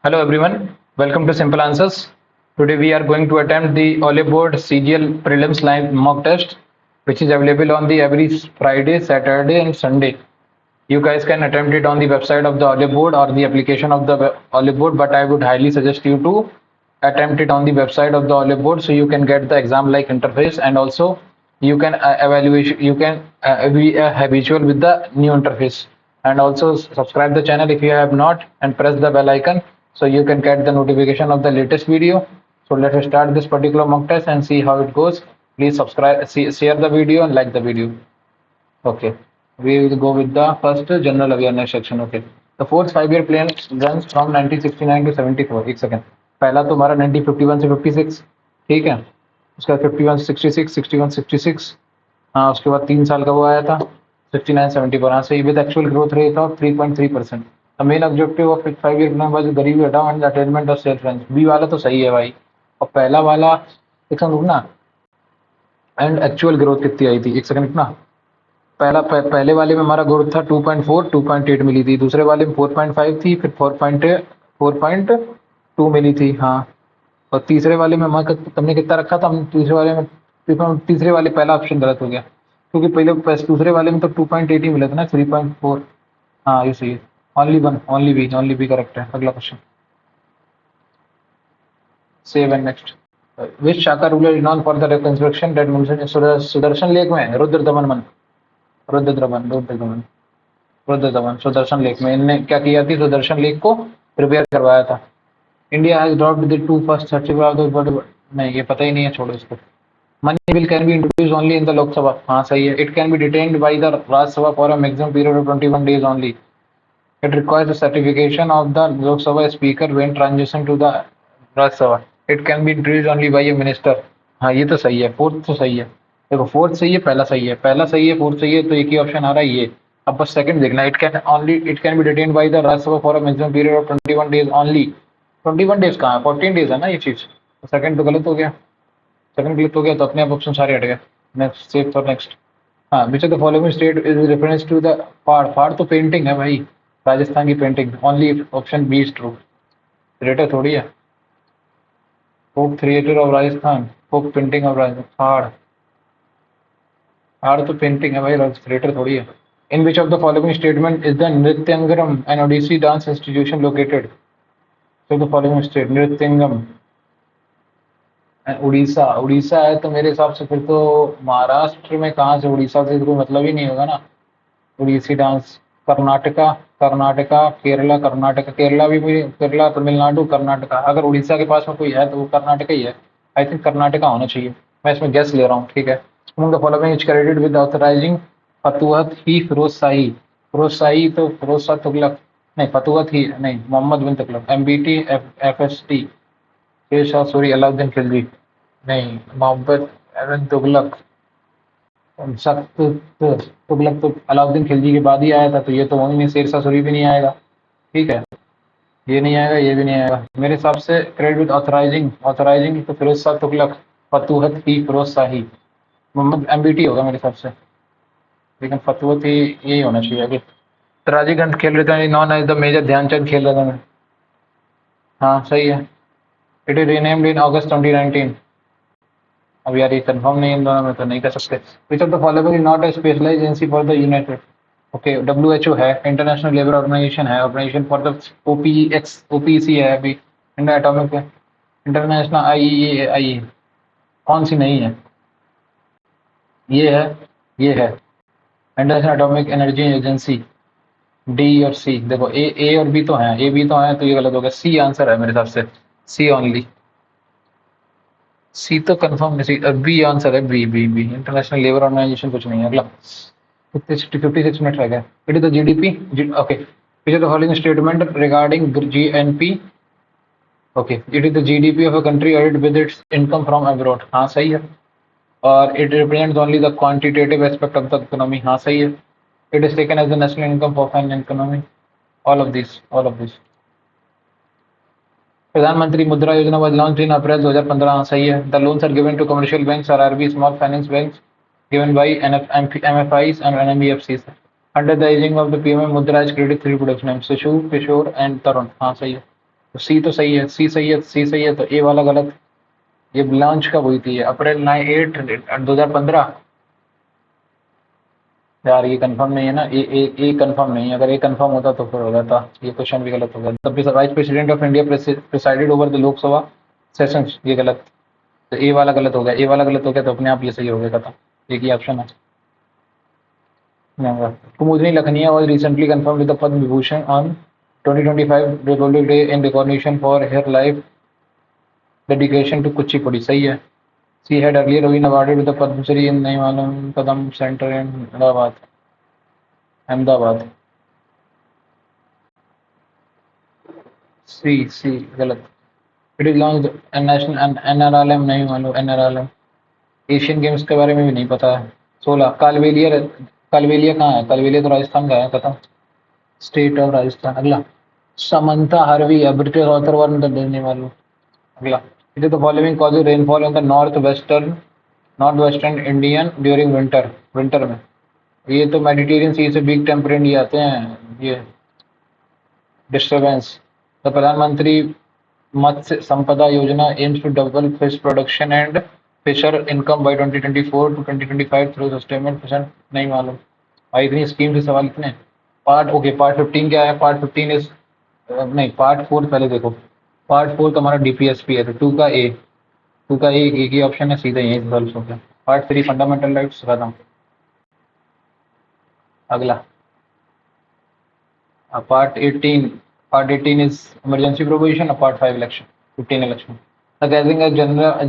Hello everyone, welcome to Simple Answers. Today we are going to attempt the Olive Board CGL Prelims Live mock test, which is available on the every Friday, Saturday, and Sunday. You guys can attempt it on the website of the Olive Board or the application of the Olive Board, but I would highly suggest you to attempt it on the website of the Olive Board so you can get the exam-like interface, and also you can evaluation you can be habitual with the new interface, and also subscribe the channel if you have not and press the bell icon so you can get the notification of the latest video. So let us start this particular mock test and see how it goes. Please subscribe, share the video and like the video. Okay, we will go with the first general awareness section. Okay, the fourth 5-year plan runs from 1969 to 74. एक second, पहला तो हमारा 1951 से 56, ठीक है। उसके बाद 51 से 66, 61 66, हाँ उसके बाद 3 साल का वो आया था 69 74, हाँ सही, with actual growth rate of 3.3%। The main objective of 5-year plan was गरीबी हटाओ and attainment of self range. B वाला तो सही है भाई, और पहला वाला एक सेकंड रुकना, एंड एक्चुअल ग्रोथ कितनी आई थी, एक सेकंड रुकना। पहले वाले में हमारा ग्रोथ था 2.4, 2.8 मिली थी, दूसरे वाले में 4.5 थी, फिर 4.2 मिली थी, हाँ। और तीसरे वाले में हमारा तुमने कितना रखा था, हम तीसरे वाले में तीसरे वाले पहला ऑप्शन गलत हो गया, क्योंकि दूसरे वाले में तो 2.8 ही मिला था ना, 3.4। हाँ ये सही है, ओनली बी करेक्ट है। अगला क्वेश्चन, सेव एंड नेक्स्ट। विच शाखा ruler is non for the reconstruction that mention Sudarshan lake में रुद्र दमन मन सुदर्शन लेक में इनने क्या किया थी, सुदर्शन लेक को प्रिपेयर करवाया था। India has dropped the 2 first certificate, नहीं ये पता ही नहीं है, छोड़ो इसको। Money bill can be introduced only in the Lok Sabha, हाँ सही है। It can be detained by the Rajya Sabha for a maximum period of 21 days only. It requires the certification of the Lok Sabha speaker when transition to the Rajya Sabha. It can be introduced only by a minister, हाँ ये तो सही है, fourth तो सही है। देखो fourth सही है, पहला सही है, फोर्थ सही है, तो एक ही ऑप्शन आ रहा है ये। अब बस सेकंड देखना, it can be detained by the Rajya Sabha for a maximum period of 21 days only. 21 days कहाँ है, 14 days है ना ये चीज, तो सेकंड तो गलत हो गया, तो अपने आप ऑप्शन सारे हट गए। Next, save for next. हाँ, which of the following state is reference to the Phad, तो पेंटिंग है भाई, राजस्थान की painting, only option B is true. Creator थोड़ी है, folk creator of Rajasthan, folk painting of Rajasthan, Phad तो पेंटिंग है भाई, क्रिएटर थोड़ी है। In which of the following statement is the Nrityangam an Odissi dance institution located. So the following state, Nrityangam Orissa, Orissa है तो मेरे हिसाब से फिर तो महाराष्ट्र में, कहाँ से उड़ीसा से कोई मतलब ही नहीं होगा ना। उड़ीसी डांस, कर्नाटका, केरला, केरला भी, केरला, तमिलनाडु, कर्नाटका। अगर उड़ीसा के पास में कोई है तो वो कर्नाटका ही है, आई थिंक कर्नाटका होना चाहिए, मैं इसमें गेस ले रहा हूँ, ठीक है। Among the following is credited with authorising Futuhat i Firoz Shahi, तो फिरोज शाह तुगलक, नहीं फतुहत ही नहीं, मोहम्मद बिन तुगलक। MBT FST, शेर शाह सूरी, अलाउद्दीन खिलजी, नहीं, मोहम्मद बिन तुगलक। तुगलक तो अलाउद्दीन खिलजी के बाद ही आया था, तो ये तो वही नहीं, शेर शाह सूरी भी नहीं आएगा, ठीक है, ये नहीं आएगा, ये भी नहीं आएगा। मेरे हिसाब से क्रेडिट विद ऑथराइजिंग तो फिरोज शाह तुगलक, फतुहत ही फिरोज शाही, मोहम्मद MBT होगा मेरे हिसाब से, लेकिन फतुहत ही यही होना चाहिए। अभी तराजीगंज खेल रहे थे, known as the major Dhyan Chand खेल रहा था मैं, हाँ सही है। It is renamed in August 2019। अब यार ये कंफर्म नहीं, इन दोनों में तो नहीं कर सकते। Which of the following is not a specialised agency for the united, okay, WHO है, इंटरनेशनल लेबर ऑर्गेनाइजेशन है, ऑर्गेनाइजेशन फॉर द OPEC है अभी, इंडियन एटॉमिक, इंटरनेशनल IEA, कौन सी नहीं है, ये है international atomic energy agency, D और C। देखो A और B तो हैं, तो ये गलत हो गया, C आंसर है मेरे हिसाब से, C ओनली, सी तो कंफर्म नहीं, बी आंसर है, बी इंटरनेशनल लेबर ऑर्गेनाइजेशन कुछ नहीं है। अगला 56 मिनट रह गए। It is the GDP, okay, it is the following statement regarding GNP, okay, it is the GDP of a country earned with its income from abroad, हाँ सही है। और it represents only the quantitative aspect of the economy, हाँ सही है। It is taken as the national income for fine economy, all of this. प्रधानमंत्री मुद्रा योजना was launched in अप्रैल 2015, हाँ सही है। The loans are given to commercial banks, RRB, small finance banks, given by MFIs and NBFCs under the easing of the PM मुद्रा credit three production, शिशु, किशोर and तरुण, हाँ सही है। तो सी तो सही है, सी सही है, सी सही है, तो ए वाला गलत। ये लॉन्च कब हुई थी? अप्रैल 8 2015। यार ये कंफर्म नहीं है ना, ए कंफर्म नहीं है। अगर ए कंफर्म होता तो फिर हो जाता। ये क्वेश्चन भी गलत हो गया। The vice president of India presided over the Lok Sabha sessions, ये गलत। तो ए वाला गलत हो गया, ए वाला गलत हो गया तो अपने आप ये सही हो गया खत्म। एक ही ऑप्शन है। कुमुदनी Lakhania was recently confirmed with the Padma Vibhushan on 2025 Republic Day in recognition for her life dedication to Kuchipudi, सही है। She had earlier been awarded with the Padma Shri in नहीं मालूम कदम सेंटर इन अहमदाबाद, अहमदाबाद। सी गलत। It is launch national NRLM, नहीं मालूम NRLM. Asian games के बारे में भी नहीं पता है। 16 कालबेलिया, कालबेलिया कहाँ है? कालबेलिया तो राजस्थान का है खत्म। State of Rajasthan. अगला समंथा हार्वी है, ब्रिटिश ऑथर वन द नहीं मालूम। अगला it is the following causes rainfall in the north western Indian during winter, winter में। ये तो मेडिटेरियन सी से बिग टेम्परेट ये आते हैं, ये डिस्टर्बेंस। द प्रधानमंत्री Matsya Sampada Yojana aims to double fish production and fisher income by 2024 to 2025 through sustainable fisher, नहीं मालूम भाई। इतनी स्कीम से सवाल इतने। पार्ट ओके, पार्ट 15 क्या है? पार्ट 15 इज नहीं, पार्ट 4 पहले देखो। पार्ट 4 तो हमारा डीपीएसपी है, तो 2 का ए, 2 का ए एक ही ऑप्शन है, सीधे यही सॉल्व हो गया। पार्ट 3 फंडामेंटल राइट्स खत्म। अगला पार्ट 18 इज इमरजेंसी प्रोविजन और part 5 election, 15 election. The gathering at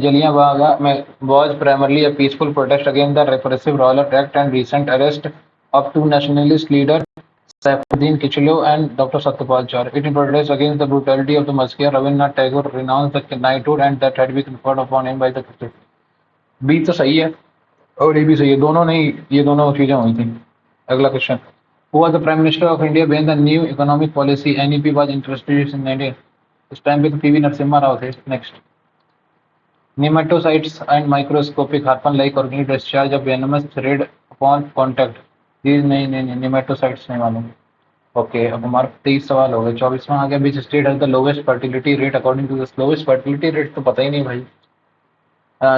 Jallianwala was primarily a peaceful protest against the repressive Rowlatt Act and recent arrest of two nationalist leaders, Saifuddin Kichlu and Dr. Satyapal Char. It in protest against the brutality of the massacre. Rabindranath Tagore renounced the knighthood and that had been conferred upon him by the British. B तो सही है और ए भी सही है, दोनों नहीं, ये दोनों चीजें हुई थी। अगला question, who was the prime minister of India when the new economic policy NEP was introduced in India? उस टाइम पे तो पीवी नरसिम्हा राव थे। Next, nematocytes and microscopic harpun-like organic discharge of venomous thread upon contact. These नहीं nematocytes नहीं मालूम। Okay, अब हमारा 23 सवाल हो गए। 24वां आ गया, which state has the lowest fertility rate according to the lowest fertility rate तो पता ही नहीं भाई।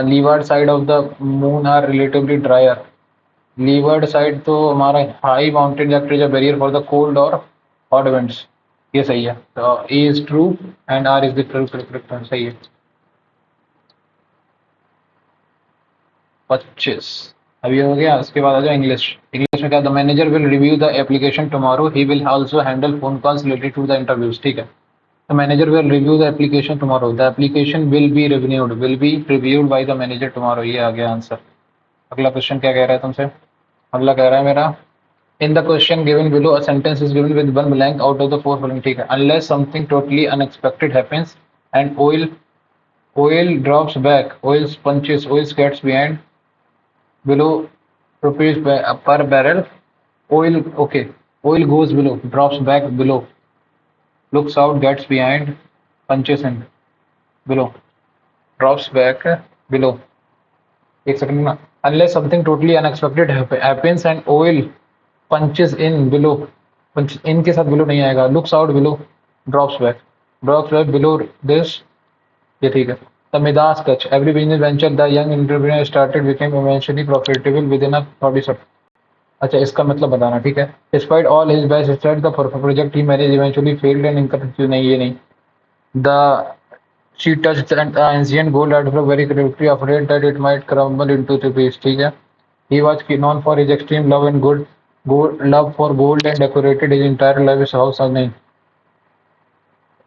Leeward side of the moon are relatively drier. Leeward side तो हमारा high mountain act is a barrier for the cold और hot winds, ये सही है। तो A is true and R is the correct, सही है। 25 अभी हो गया। उसके बाद आ जाओ इंग्लिश। इंग्लिश में क्या? The manager will review the application tomorrow, he will also handle phone calls related to the interviews, ठीक है। The manager will review the application tomorrow, the application will be reviewed by the manager tomorrow, ये आ गया answer. अगला question क्या कह रहा है तुमसे? अगला कह रहा है मेरा, in the question given below a sentence is given with one blank out of the four following, ठीक है। Unless something totally unexpected happens and oil drops back, oil punches, oil gets behind below rupees per barrel. Oil, okay, oil goes below, drops back below, looks out, gets behind, punches in below, drops back below। एक second ना, unless something totally unexpected happens and oil punches in below, punch in के साथ below नहीं आएगा, looks out below, drops back below this, ये ठीक है। The Midas Touch, every business venture the young entrepreneur started became eventually profitable within a 40 seconds। अच्छा, इसका मतलब बताना, ठीक है। Despite all his best efforts, the project he managed eventually failed and income नहीं, ये नहीं। The she touched an ancient gold artifact very quickly, afraid that it might crumble into the pieces, ठीक है। He was known for his extreme love and love for gold and decorated his entire life his house, नहीं।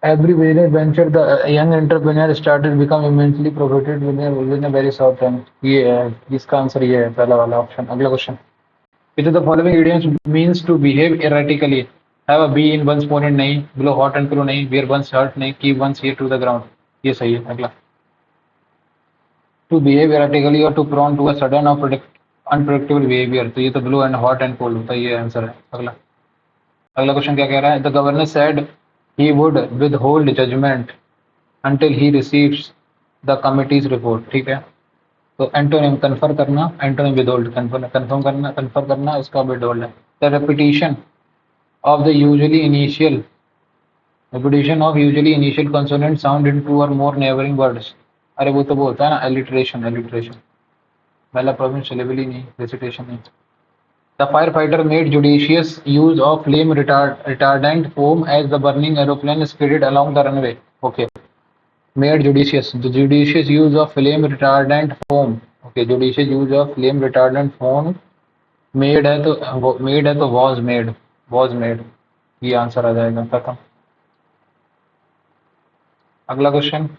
Every business venture the young entrepreneur started become immensely profitable within a very short time। ये है, इसका answer ये है, पहला वाला option. अगला question, which of the following idioms means to behave erratically? Have a bee in one's opponent, नहीं। blow hot and cool, नहीं। wear one's shirt, नहीं। keep one's ear to the ground, ये सही है। अगला, to behave erratically or to prone to a sudden or unpredictable behavior, तो ये तो blow and hot and cold होता है, ये आंसर है। अगला, अगला क्वेश्चन क्या कह रहा है? The governor said he would withhold judgment until he receives the committee's report, ठीक है। तो एंटोनिम कन्फर्म करना, एंटोनिम विदहोल्ड, कन्फर्म करना, कन्फर्म करना, इसका विदहोल्ड है। The repetition of the usually initial Repetition of usually initial consonant sound in two or more neighboring words. अरे वो तो वो होता है ना alliteration alliteration. पहला province syllable ही नहीं recitation नहीं. The firefighter made judicious use of flame retardant foam as the burning aeroplane skidded along the runway. Okay. Made judicious. The judicious use of flame retardant foam. Okay. Judicious use of flame retardant foam. Made है तो was made. ये answer आ जाएगा खत्म. अगला question.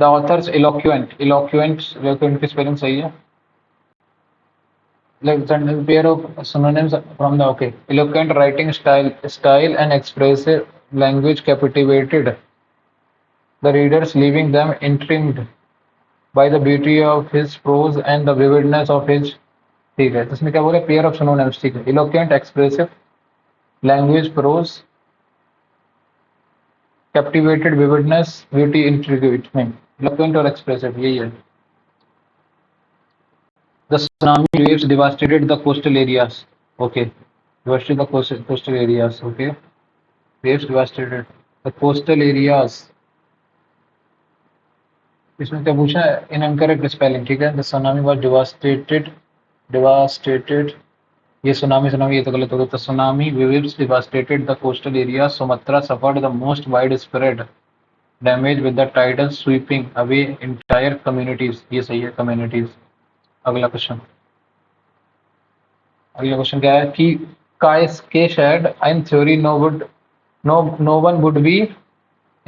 The author's eloquent की spelling सही है. Like pair of synonyms from the okay. Eloquent writing style and expressive language captivated the readers, leaving them intrigued by the beauty of his prose and the vividness of his. ठीक है, इसमें क्या बोले? Pair of synonyms. ठीक है, eloquent, expressive, language, prose, captivated, vividness, beauty, intrigued. नहीं, eloquent और expressive यही है. The tsunami waves devastated the coastal areas. Okay, devastated the coastal areas. Okay, waves devastated the coastal areas. इसमें क्या पूछा है? इन इनकरेक्ट स्पेलिंग. ठीक है, द सुनामी वाज devastated. ये सुनामी ये तो गलत होगा. The tsunami waves devastated the coastal areas. Sumatra suffered the most widespread damage with the tidal sweeping away entire communities. ये सही है, communities. अगला क्वेश्चन क्या है कि के shed in theory no one would be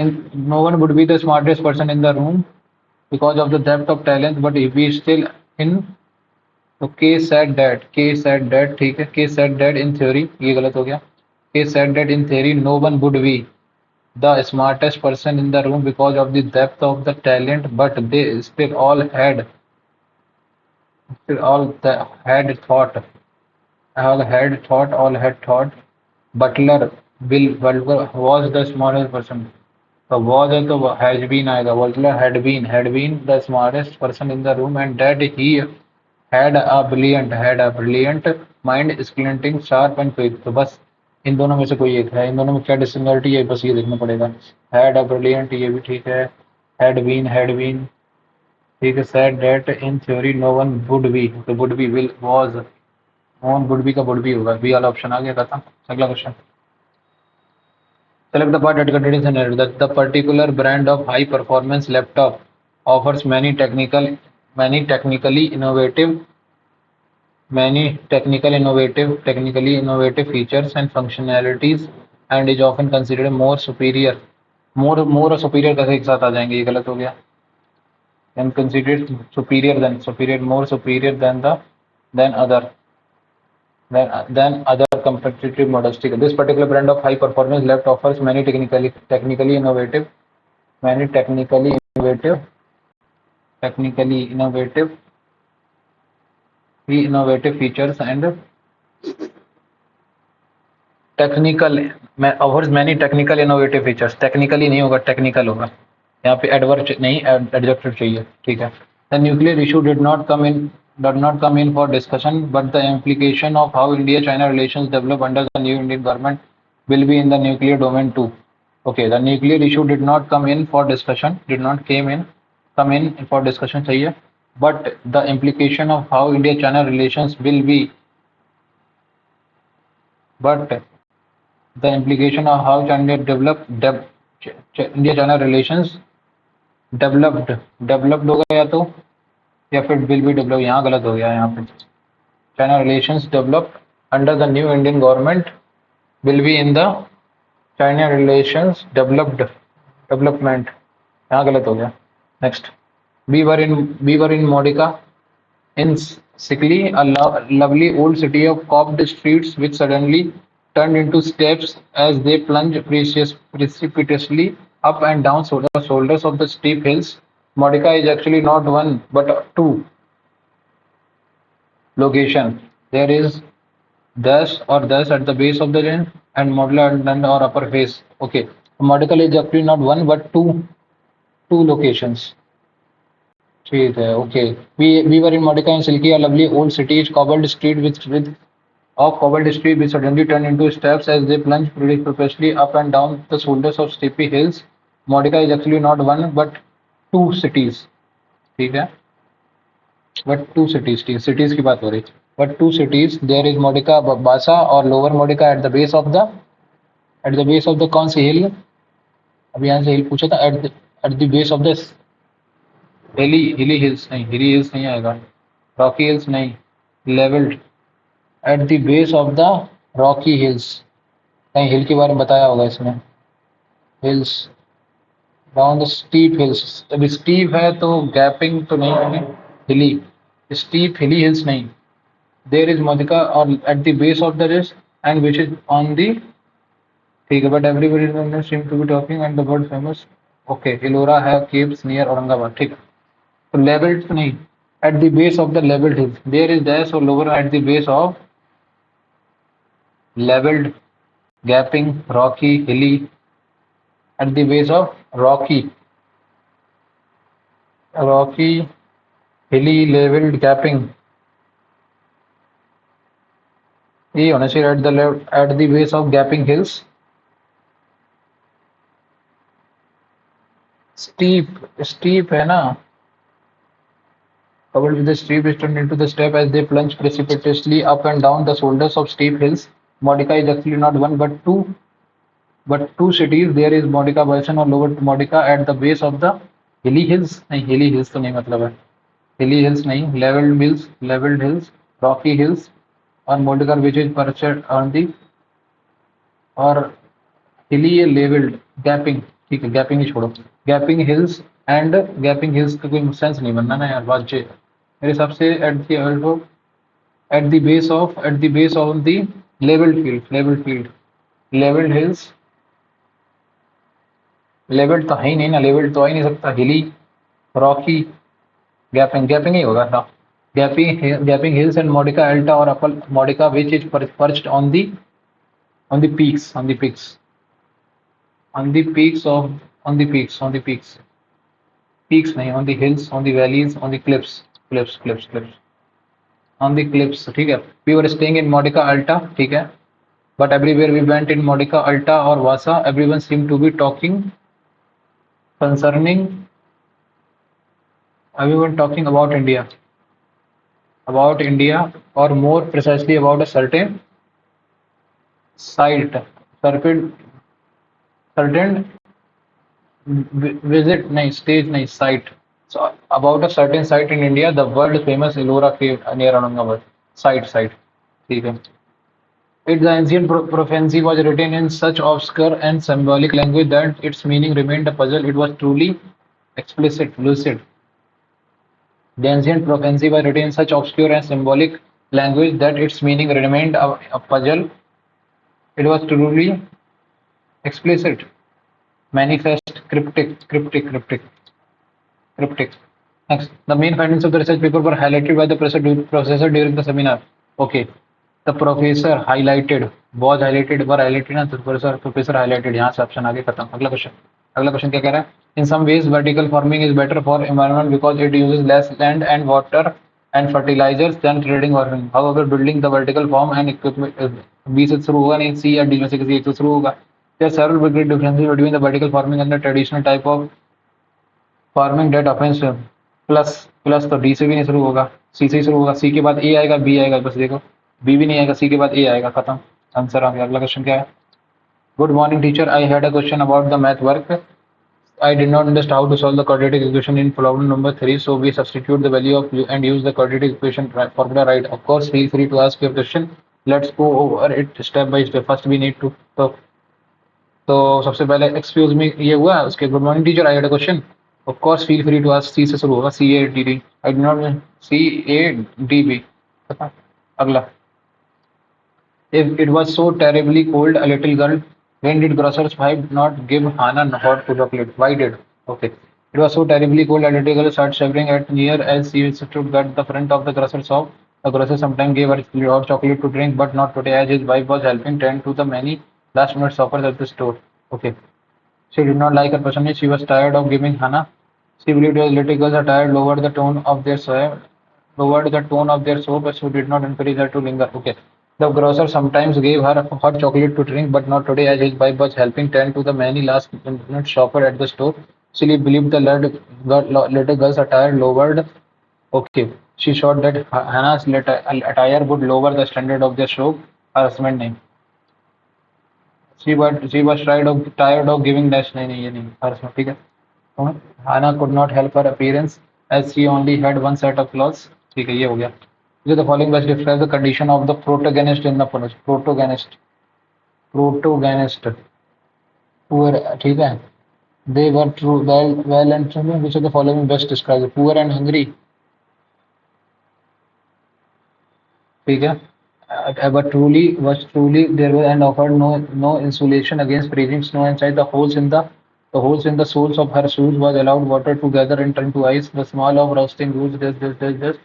the smartest person in the room because of the depth of talent, but if we still in. तो K said that. ठीक है, K said that in theory. ये गलत हो गया. K said that in theory no one would be the smartest person in the room because of the depth of the talent, but they still all had thought Butler Bill Butler was the smartest person. The was है तो has been आएगा. Butler had been the smartest person in the room, and that he had a brilliant mind, squinting, sharp and quick. तो बस इन दोनों में से कोई एक है. इन दोनों में क्या डिसिमिलरिटी है बस ये देखना पड़ेगा. Had a brilliant ये भी ठीक है. Had been ठीक है. Said that in theory no one would be. तो would be will was on would be का would be होगा. बी वाला ऑप्शन आ गया था. अगला question. Select the part that contains an error. That the particular brand of high performance laptop offers many technically innovative features and functionalities and is often considered more superior और superior कैसे एक साथ आ जाएंगे? ये गलत हो गया. And considered more superior than other competitive models. This particular brand of high performance laptop offers many technically innovative features and offers many technical innovative features. Technically नहीं होगा, technical होगा. यहाँ पे adverb नहीं, adjective चाहिए. ठीक है. The nuclear issue did not come in for discussion, but the implication of how India-China relations develop under the new Indian government will be in the nuclear domain too. Okay, the nuclear issue did not come in for discussion. चाहिए. But the implication of how India-China relations will be. But the implication of how China India-China relations developed होगा या फिर will be developed. यहाँ गलत हो गया. यहाँ पे China relations developed under the new Indian government will be in the China relations development. यहाँ गलत हो गया. Next, we were in Modica in Sikli, a lovely old city of carved streets which suddenly turned into steps as they plunged precipitously up and down the shoulders of the steep hills. Modica is actually not one but two location. There is thus at the base of the range and modular and or upper face. Okay, Modica is actually not one but two locations. ठीक है. Okay, we were in Modica in Silky, a lovely old city, cobbled street with of cobbled street which suddenly turned into steps as they plunged precipitously up and down the shoulders of steepy hills. Modica is actually not one but two cities. ठीक है? But two cities, cities की बात हो रही. But two cities. There is Modica Basa or Lower Modica at the base of the कौन सी hill? अभी यहाँ से हिल पूछा था. At the base of the hilly hills नहीं आएगा. Rocky hills नहीं. Leveled at the base of the Rocky hills. कहीं हिल के बारे में बताया होगा इसमें. Hills down the steep hills. अभी steep है तो gaping तो नहीं होगी. Hilly steep hilly hills नहीं. There is Modica or at the base of the ridge and which is on the ठीक है. But everybody in London seem to be talking and the world famous. Okay, Ellora have caves near Aurangabad. ठीक. तो leveled तो नहीं. At the base of the leveled hills. There is dash or lower at the base of leveled, gaping, rocky, hilly. At the base of rocky, hilly, leveled, gaping. ये होना चाहिए at the base of gaping hills. Steep है ना. Covered with the steep is turned into the step as they plunge precipitously up and down the shoulders of steep hills. Modica is actually not one but two cities. There is Modica Basin or Lower Modica at the base of the hilly hills. नहीं hilly hills तो नहीं मतलब है. Hilly hills नहीं. Leveled hills, rocky hills और Modica which is perched on the और hilly leveled gaping. ठीक है. Gaping ही छोड़ो. Gaping hills and gaping hills का कोई सेंस नहीं बनना ना यार. बात जे मेरे हिसाब से at the base of the leveled hills. Levelled तो है ही नहीं ना. लेवल्ड तो आ ही नहीं सकता. हिली, रॉकी, गैपिंग ही होगा ना. Gaping hills and Modica Alta और Upper Modica which is perched on the peaks नहीं, on the hills, on the valleys, on the cliffs, on the cliffs. ठीक है. We were staying in Modica Alta. ठीक है. But everywhere we went in Modica Alta or Vasa, everyone seemed to be talking about India, or more precisely about a certain site, certain site. So about a certain site in India, the world famous Ellora cave near Aurangabad. Site. ठीक है. The ancient prophecy was written in such obscure and symbolic language that its meaning remained a puzzle. It was truly explicit, lucid. The ancient prophecy was written in such obscure and symbolic language that its meaning remained a puzzle. It was truly explicit, manifest, cryptic. Next, the main findings of the research paper were highlighted by the professor during the seminar. Okay. The professor highlighted ना. तो professor highlighted. यहाँ से option आगे खत्म. अगला question क्या कह रहा है? In some ways, vertical farming is better for environment because it uses less land and water and fertilizers than trading farming. However, building the vertical farm and equipment B से शुरू होगा नहीं, C या D में से किसी एक से शुरू होगा. There are several great differences between the vertical farming and the traditional type of farming that offers plus तो D से भी नहीं शुरू होगा, C से ही शुरू होगा. C के बाद A आएगा, B आएगा. बस देखो B भी नहीं आएगा, C के बाद A आएगा. खत्म. आंसर आ गया. अगला क्वेश्चन क्या है? Good morning teacher, I had a question about the math work. I did not understand how to solve the quadratic equation in problem number 3, so we substitute the value of u and use the quadratic equation formula, right? Of course, feel free to ask your question. Let's go over it step by step. First we need to तो सबसे पहले excuse me ये हुआ. उसके good morning teacher, I had a question. Of course, feel free to ask. C से शुरू होगा. CADD. I did not CADB. अगला. If it was so terribly cold, a little girl, when did grocer's wife not give Hannah hot chocolate? Why did? Okay. It was so terribly cold, a little girl started shivering at near as she stood at the front of the grocer's shop. The grocer sometimes gave her hot chocolate to drink, but not today, as his wife was helping tend to the many last-minute offers at the store. Okay. She did not like her personage. She was tired of giving Hannah. She believed as little girls are tired, lowered the tone of their soap, but she did not encourage her to linger. Okay. The grocer sometimes gave her hot chocolate to drink, but not today, as his wife was helping tend to the many last-minute shopper at the store. She believed the little girl's attire lowered. Okay, she thought that Hannah's attire would lower the standard of the show. Her husband name. She was tired of giving dash नहीं ये नहीं her husband ठीक है. Hannah could not help her appearance as she only had one set of clothes. ठीक है ये हो गया. So the following best describe the condition of the protagonist in the forest. Protagonist poor ठीक है. They were true well and true. Which of the following best describe the poor and hungry. ठीक है. But truly there was and offered no insulation against freezing snow inside the soles of her shoes was allowed water to gather and turn to ice. The smell of roasting goods. This.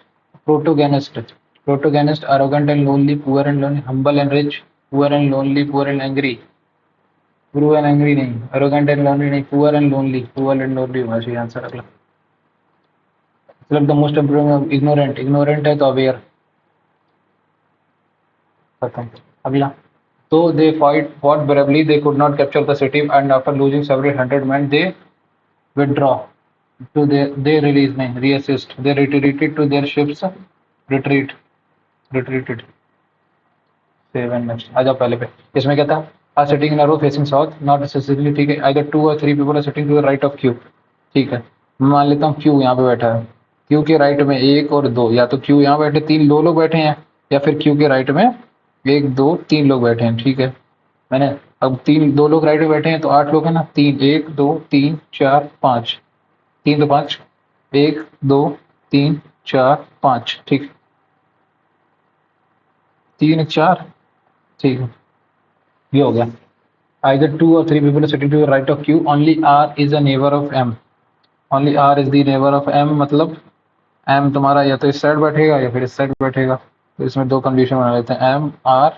Protagonist. Protagonist arrogant and lonely, poor and lonely, humble and rich, poor and lonely, poor and angry. Poor and angry नहीं, arrogant and lonely नहीं, poor and lonely होगा सही answer अगला. Select the most important ignorant है तो aware. खत्म. अगला. So they fought bravely. They could not capture the city, and after losing several hundred men, they withdraw. So they release नहीं, reassist. They retreated to their ships. Retreated. Save and next. आ जाओ पहले पे. इसमें क्या था? Are sitting in a row facing south, not necessarily ठीक है. Either 2 or 3 people are sitting to the right of Q. ठीक है. मान लेता हूँ Q यहाँ पे बैठा है. Q के राइट में 1 और 2, या तो Q यहाँ बैठे 2 लोग बैठे हैं, या फिर Q के राइट में 1 2 3 लोग बैठे हैं. ठीक है. मैंने अब 2 लोग राइट में बैठे हैं तो 8 लोग हैं ना. 3 1 2 3 4 5 3 तो 5 1 2 3 4 5 ठीक 3 4 ठीक है. ये हो गया. Either 2 or 3 people are sitting to the right of Q. Only R is a neighbor of M. Only R is the neighbor of M. मतलब M तुम्हारा या तो इस साइड बैठेगा या फिर इस साइड बैठेगा. तो इसमें 2 कंडीशन बना लेते हैं. M R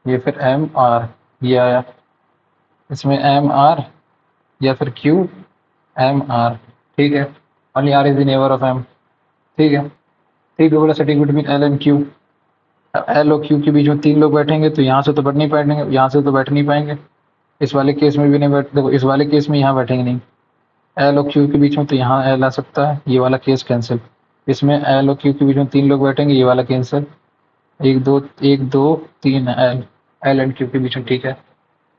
ये फिर M R ये आया. इसमें M R या फिर Q M R ठीक है. Only R is the neighbor of M ठीक है. 3 people are sitting between L and Q. L और Q के बीच में 3 लोग बैठेंगे तो यहाँ से तो बैठ नहीं पाएंगे, यहाँ से तो बैठ नहीं पाएंगे. इस वाले केस में भी नहीं बैठ, देखो इस वाले केस में यहाँ बैठेंगे नहीं. L और Q के बीच में तो यहाँ L आ सकता है, ये वाला केस कैंसिल. इसमें L और Q के बीच में 3 लोग बैठेंगे, ये वाला कैंसिल. 1 2 3 L एंड Q के बीच में ठीक है.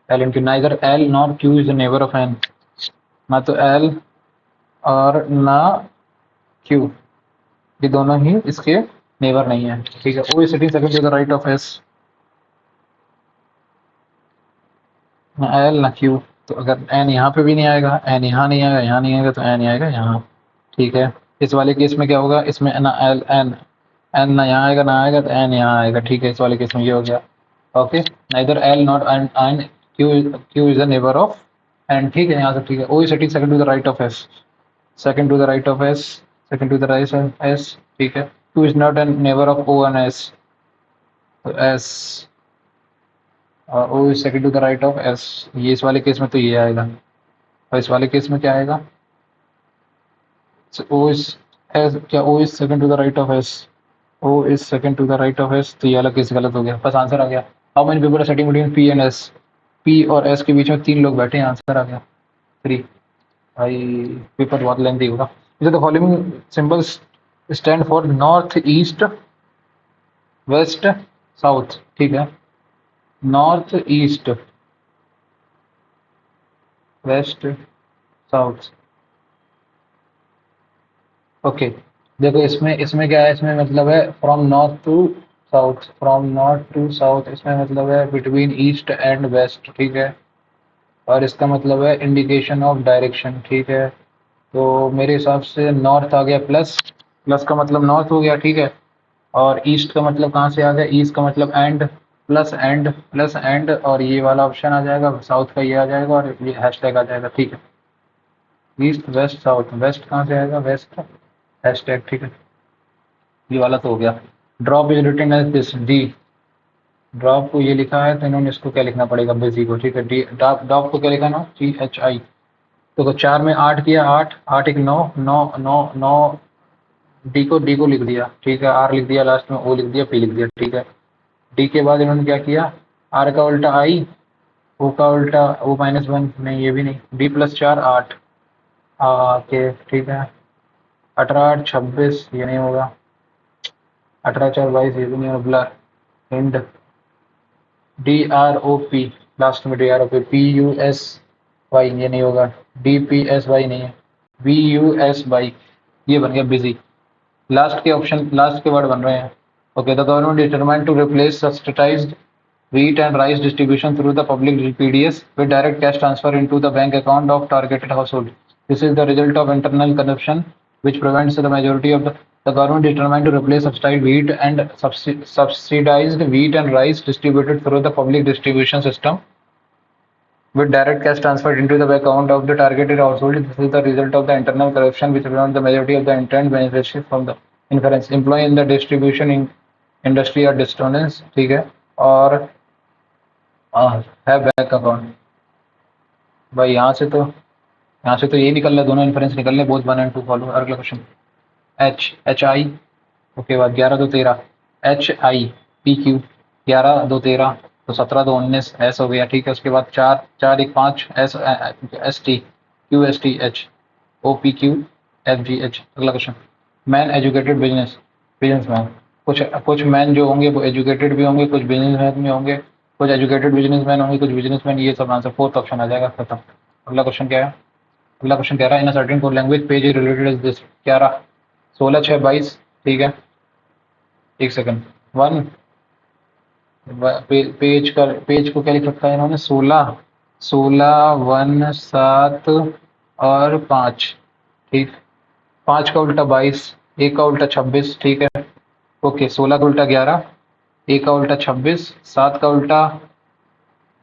L and Q neither L nor Q is the neighbour of N. ना तो L और ना Q ये दोनों ही इसके नेबर नहीं है. ठीक है. O is sitting second to the right of S. ना L ना Q. तो अगर N यहाँ पे भी नहीं आएगा, N यहाँ नहीं आएगा, यहाँ नहीं आएगा, तो N आएगा यहाँ. ठीक है. इस वाले केस में क्या होगा? इसमें ना L N ना यहाँ आएगा ना आएगा, तो N यहाँ आएगा. ठीक है. इस वाले केस में ये हो गया. Okay. Neither L not N Q is the neighbour of N. ठीक है. यहाँ से ठीक है. O is sitting second to the right of S. Second to the right of S. Second to the right of S. ठीक है. Q is not a neighbor of O and S. तो S और O is second to the right of S. ये इस वाले case में तो ये आएगा. और इस वाले केस में क्या आएगा? So O is S, क्या O is second to the right of S? O is second to the right of S. तो ये वाला केस गलत हो गया. बस आंसर आ गया. How many people are sitting between P and S? P और S के बीच में 3 लोग बैठे हैं. आंसर आ गया 3. भाई पेपर बहुत लेंथी होगा. The following symbols stand for north, east, west, south. ठीक है. North east west south. Okay. देखो इसमें क्या है? इसमें मतलब है from north to south. From north to south इसमें मतलब है बिटवीन ईस्ट एंड वेस्ट. ठीक है. और इसका मतलब है इंडिकेशन ऑफ डायरेक्शन. ठीक है. तो मेरे हिसाब से नॉर्थ आ गया प्लस का मतलब नॉर्थ हो गया. ठीक है. और ईस्ट का मतलब कहाँ से आ गया? ईस्ट का मतलब एंड प्लस एंड और ये वाला ऑप्शन आ जाएगा. साउथ का ये आ जाएगा और ये हैशटैग आ जाएगा. ठीक है. East west south. वेस्ट कहाँ से आएगा? West hashtag. ठीक है. ये वाला तो हो गया. Drop is written as this D. Drop को ये लिखा है तो इन्होंने इसको क्या लिखना पड़ेगा? बिजी को. ठीक है. डी ड्रॉप को क्या लिखा ना? CHI. तो 4 में 8 किया. 8 एक 9 डी को लिख दिया. ठीक है. R लिख दिया लास्ट में, O लिख दिया, P लिख दिया. ठीक है. डी के बाद इन्होंने क्या किया, आर का उल्टा आई, ओ का उल्टा ओ माइनस वन, नहीं ये भी नहीं, डी प्लस 4 8, के ठीक है, 18 8 26 ये नहीं होगा, 18 4 22 ये भी नहीं होगा, hint D R O P, last में D R O P, P U S Y ये नहीं होगा, डी पी एस वाई नहीं है, बी यू एस वाई ये बन गया बिजी। लास्ट के ऑप्शन, लास्ट के वर्ड बन रहे हैं। Okay, the government determined to replace subsidised wheat and rice distribution through the public PDS with direct cash transfer into the bank account of targeted household. This is the result of internal corruption which prevents the majority of the government determined to replace subsidized wheat and subsidized wheat and rice distributed through the public distribution system with direct cash transferred into the account of the targeted household. This is the result of the internal corruption which prevents the majority of the intent beneficiaries from the inference. Employee in the distribution industry are dishonest, ठीक है, और है bank account. भाई यहाँ से तो ये निकल रहा, दोनों इन्फ्रेंस निकल रहे, बोथ 1 and 2 फॉलो। अगला क्वेश्चन, एच आई, ओके बाद 11 2 13, एच आई पी क्यू 11 2 13 तो 17 2 19 एस हो गया, ठीक है। उसके बाद 4 4 1 5 S S T Q S T H O P Q F G H. अगला क्वेश्चन, मैन एजुकेटेड बिजनेसमैन, कुछ मैन जो होंगे वो एजुकेटेड भी होंगे, कुछ बिजनेसमैन भी होंगे, कुछ एजुकेटेड बिजनेसमैन होंगे, कुछ बिजनेसमैन, ये सब आंसर फोर्थ ऑप्शन आ जाएगा, खत्म। अगला क्वेश्चन क्या है, अगला क्वेश्चन कह रहा है in a certain code language page is related is this, 11 16 6 22, ठीक है, एक सेकंड, 1 पेज को क्या लिख रखा है इन्होंने, 16 16 1 7 और 5, ठीक, 5 का उल्टा 22, 1 का उल्टा 26, ठीक है, ओके, 16 का उल्टा 11, 1 का उल्टा 26, 7 का उल्टा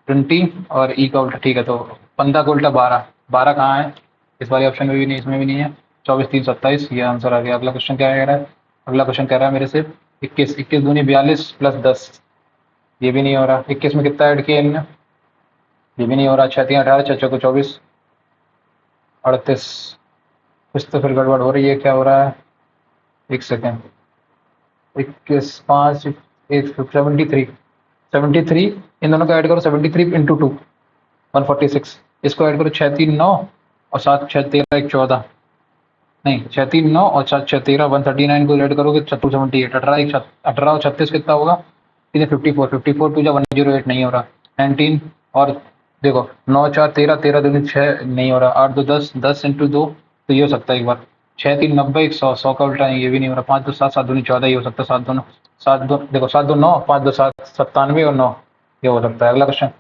20 और ई का उल्टा, ठीक है, तो 15 का उल्टा 12, 12 कहाँ है, इस वाले ऑप्शन में भी नहीं, इसमें भी नहीं है, 24 3 27 ये आंसर आ गया। अगला क्वेश्चन क्या कह रहा है, अगला क्वेश्चन कह रहा है मेरे से 21 21 दूनी 42 प्लस 10, ये भी नहीं हो रहा, 21 में कितना ऐड किया इनने, ये भी नहीं हो रहा, 6 3 18 6 4 24 38, कुछ तो फिर गड़बड़ हो रही है, क्या हो रहा है, एक सेकेंड, 21 5 1 73 इन दोनों को ऐड करो, 73 इंटू 2 146, इसको ऐड करो 6 3 9 और 7 6 13 1 14, नहीं 6 3 9 और 7 6 13 139 को ऐड करोगे 78 18 और 36 कितना होगा, 54 टू 108 नहीं हो रहा, 19 और देखो 9 4 13 13 2 6 नहीं हो रहा, 8 2 10 10 इंटू 2 तो ये हो सकता है एक बार, 6 3 90 100 100 का उल्टा नहीं, ये भी नहीं हो रहा, 5 2 7 7 2 14 ये हो सकता है, 7 2 देखो 7 2 9 5 2 7 97 और 9 ये हो सकता है। अगला question,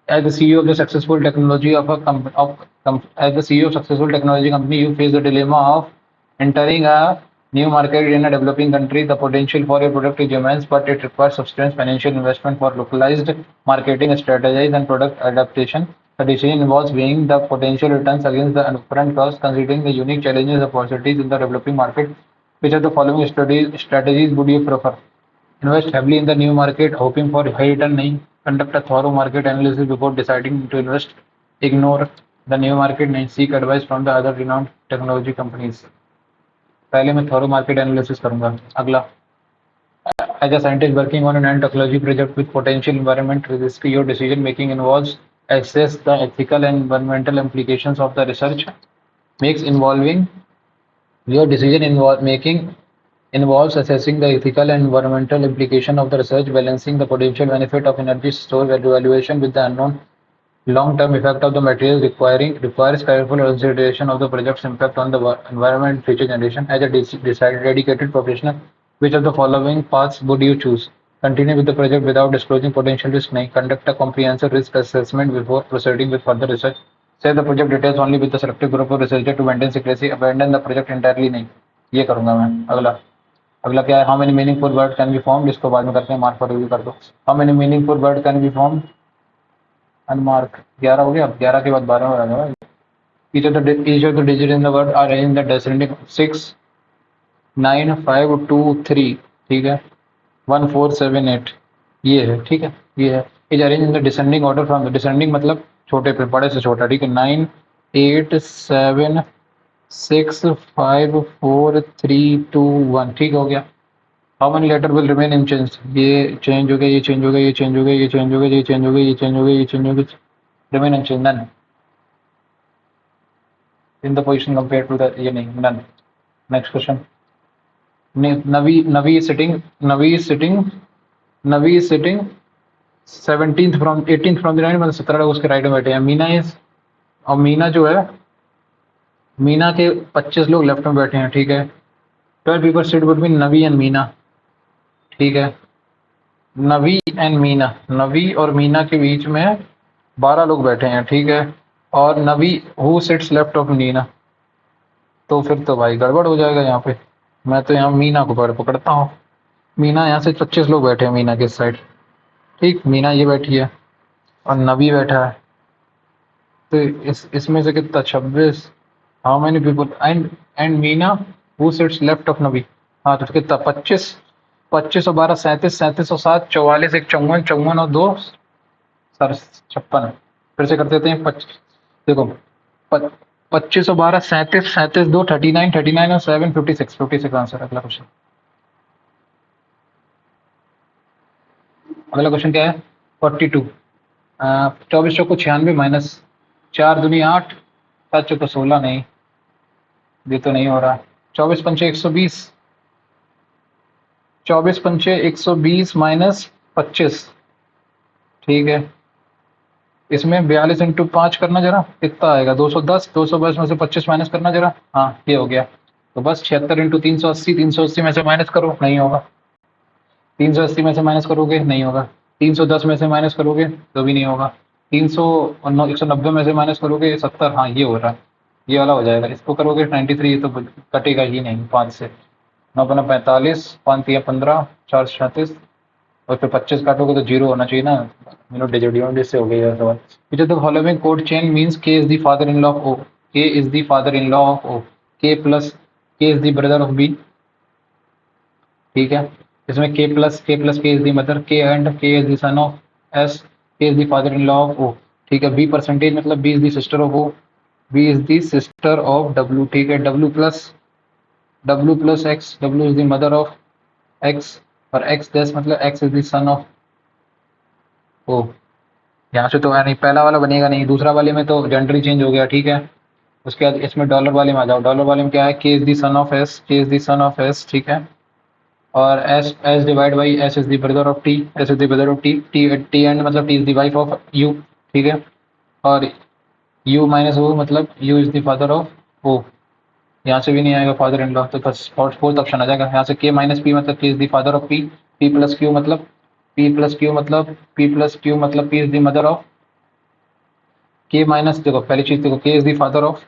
as the CEO of the successful technology of a as the CEO of successful technology company, you face the dilemma of entering a new market in a developing country. The potential for your product is immense, but it requires substantial financial investment for localized marketing strategies and product adaptation. The decision involves weighing the potential returns against the upfront costs, considering the unique challenges and opportunities in the developing market. Which of the following strategies would you prefer? Invest heavily in the new market, hoping for high return, नहीं, conduct a thorough market analysis before deciding to invest, ignore the new market, नहीं, seek advice from the other renowned technology companies। पहले मैं thorough market analysis करूंगा। अगला, as a scientist working on a nanotechnology project with potential environment risk, your decision making involves assess the ethical and environmental implications of the research, makes involving your decision making involves assessing the ethical and environmental implication of the research, balancing the potential benefit of energy storage evaluation with the unknown long-term effect of the material, requires careful consideration of the project's impact on the environment and future generation. As a dedicated professional, which of the following paths would you choose? Continue with the project without disclosing potential risk, नहीं, conduct a comprehensive risk assessment before proceeding with further research, share the project details only with the selected group of researchers to maintain secrecy, abandon the project entirely, नहीं, ये करूंगा मैं। अगला क्या है, how many meaningful word can be form, इसको बाद में करते हैं, मार्क पर रिव्यू कर दो। How many meaningful word can be form unmark, 11 हो गया, अब 11 के बाद 12 हो जाएगा। each of the digit in the word are arranged in the descending 6 9 5 2 3, ठीक है, 1 4 7 8 ये है, ठीक है, ये है, is arrange in the descending order from the descending मतलब छोटे पे बड़े से छोटा, ठीक है, 9 8 7 6 5 4 3 2 1, ठीक हो गया। How many letter will remain in change, ये चेंज हो गया, ये चेंज हो गया, ये चेंज हो गया, ये चेंज हो गया, ये चेंज हो गया, ये चेंज हो गया, ये चेंज हो गया, remain in change none in the position compare to the, ये नहीं नन। नेक्स्ट क्वेश्चन, नवी नवी सिटिंग, नवी सिटिंग, नवी sitting 17th from 18th from the right, मतलब 17 लोग उसके राइट में बैठे हैं। मीना इज, और मीना जो है, मीना के 25 लोग लेफ्ट में बैठे हैं, ठीक है। 12 people sit between Navi and Meena, ठीक है। नवी एंड मीना, नवी और मीना के बीच में 12 लोग बैठे हैं, ठीक है। और Navi who sits left of Meena, तो फिर तो भाई गड़बड़ हो जाएगा यहाँ पे। मैं तो यहाँ मीना को पकड़ता हूँ। मीना यहाँ से 25 लोग बैठे हैं मीना के साइड, ठीक। मीना ये बैठी है और नवी बैठा है, तो इसमें से कितना 26, how many people and Meena who sits left of Navi, हाँ तो कितना 25, 25 और 12 37, 37 और 7 44, एक 54, 54 और 2 56। फिर से कर देते हैं। देखो 25 और 12 37, 37 2 39, 39 और 7 56, 56 आंसर। अगला क्वेश्चन, अगला क्वेश्चन क्या है 42। 24 चौको 96 माइनस 4 दूनी 8, 7 चौको 16, नहीं ये तो नहीं हो रहा। 24 पंचे 120, 24 पंचे 120 माइनस 25, ठीक है। इसमें 42 इंटू 5 करना जरा, कितना आएगा 210, 210 में से 25 माइनस करना जरा, हाँ ये हो गया। तो बस 76 इंटू 380, 380 में से माइनस करो, नहीं होगा। 380 में से माइनस करोगे, नहीं होगा। 310 में से माइनस करोगे तो भी नहीं होगा। 190 में से माइनस करोगे 70, हाँ ये हो रहा है, ये वाला हो जाएगा। इसको करोगे 93, तो कटेगा ही नहीं 5 से। 9 बना 45, 5 तिया 15, 4 37, और फिर 25 काटोगे तो जीरो होना चाहिए ना, मिनट डिजिट यूनिट से हो गया सवाल। Which of the following code chain means K is the father in law of O, K is the father in law of O, K plus K is the brother of B, ठीक है। इसमें K plus K is the mother, K and K is the son of S, K is the father in law of O, ठीक है। B percentage मतलब B is the sister of O, B is the sister of W, ठीक है। W plus X, W is the mother of X, और X dash मतलब X is the son of O. यहाँ से तो नहीं, पहला वाला बनेगा नहीं, दूसरा वाले में तो जेंडर ही चेंज हो गया, ठीक है। उसके बाद इसमें डॉलर वाले में आ जाओ। डॉलर वाले में क्या है, K is the son of S, K is the son of S, ठीक है। और S S divide by S is the brother of T, S is the brother of T, T and मतलब T is the wife of U, ठीक है। और U minus O मतलब U is the father of O, यहाँ से भी नहीं आएगा फादर इन लॉ, तो बस फोर्थ ऑप्शन आ जाएगा। यहाँ से के माइनस पी मतलब K is the father of P, P plus Q मतलब पी प्लस क्यू मतलब पी प्लस क्यू मतलब P is the mother of K minus, देखो पहली चीज देखो, K is the father of,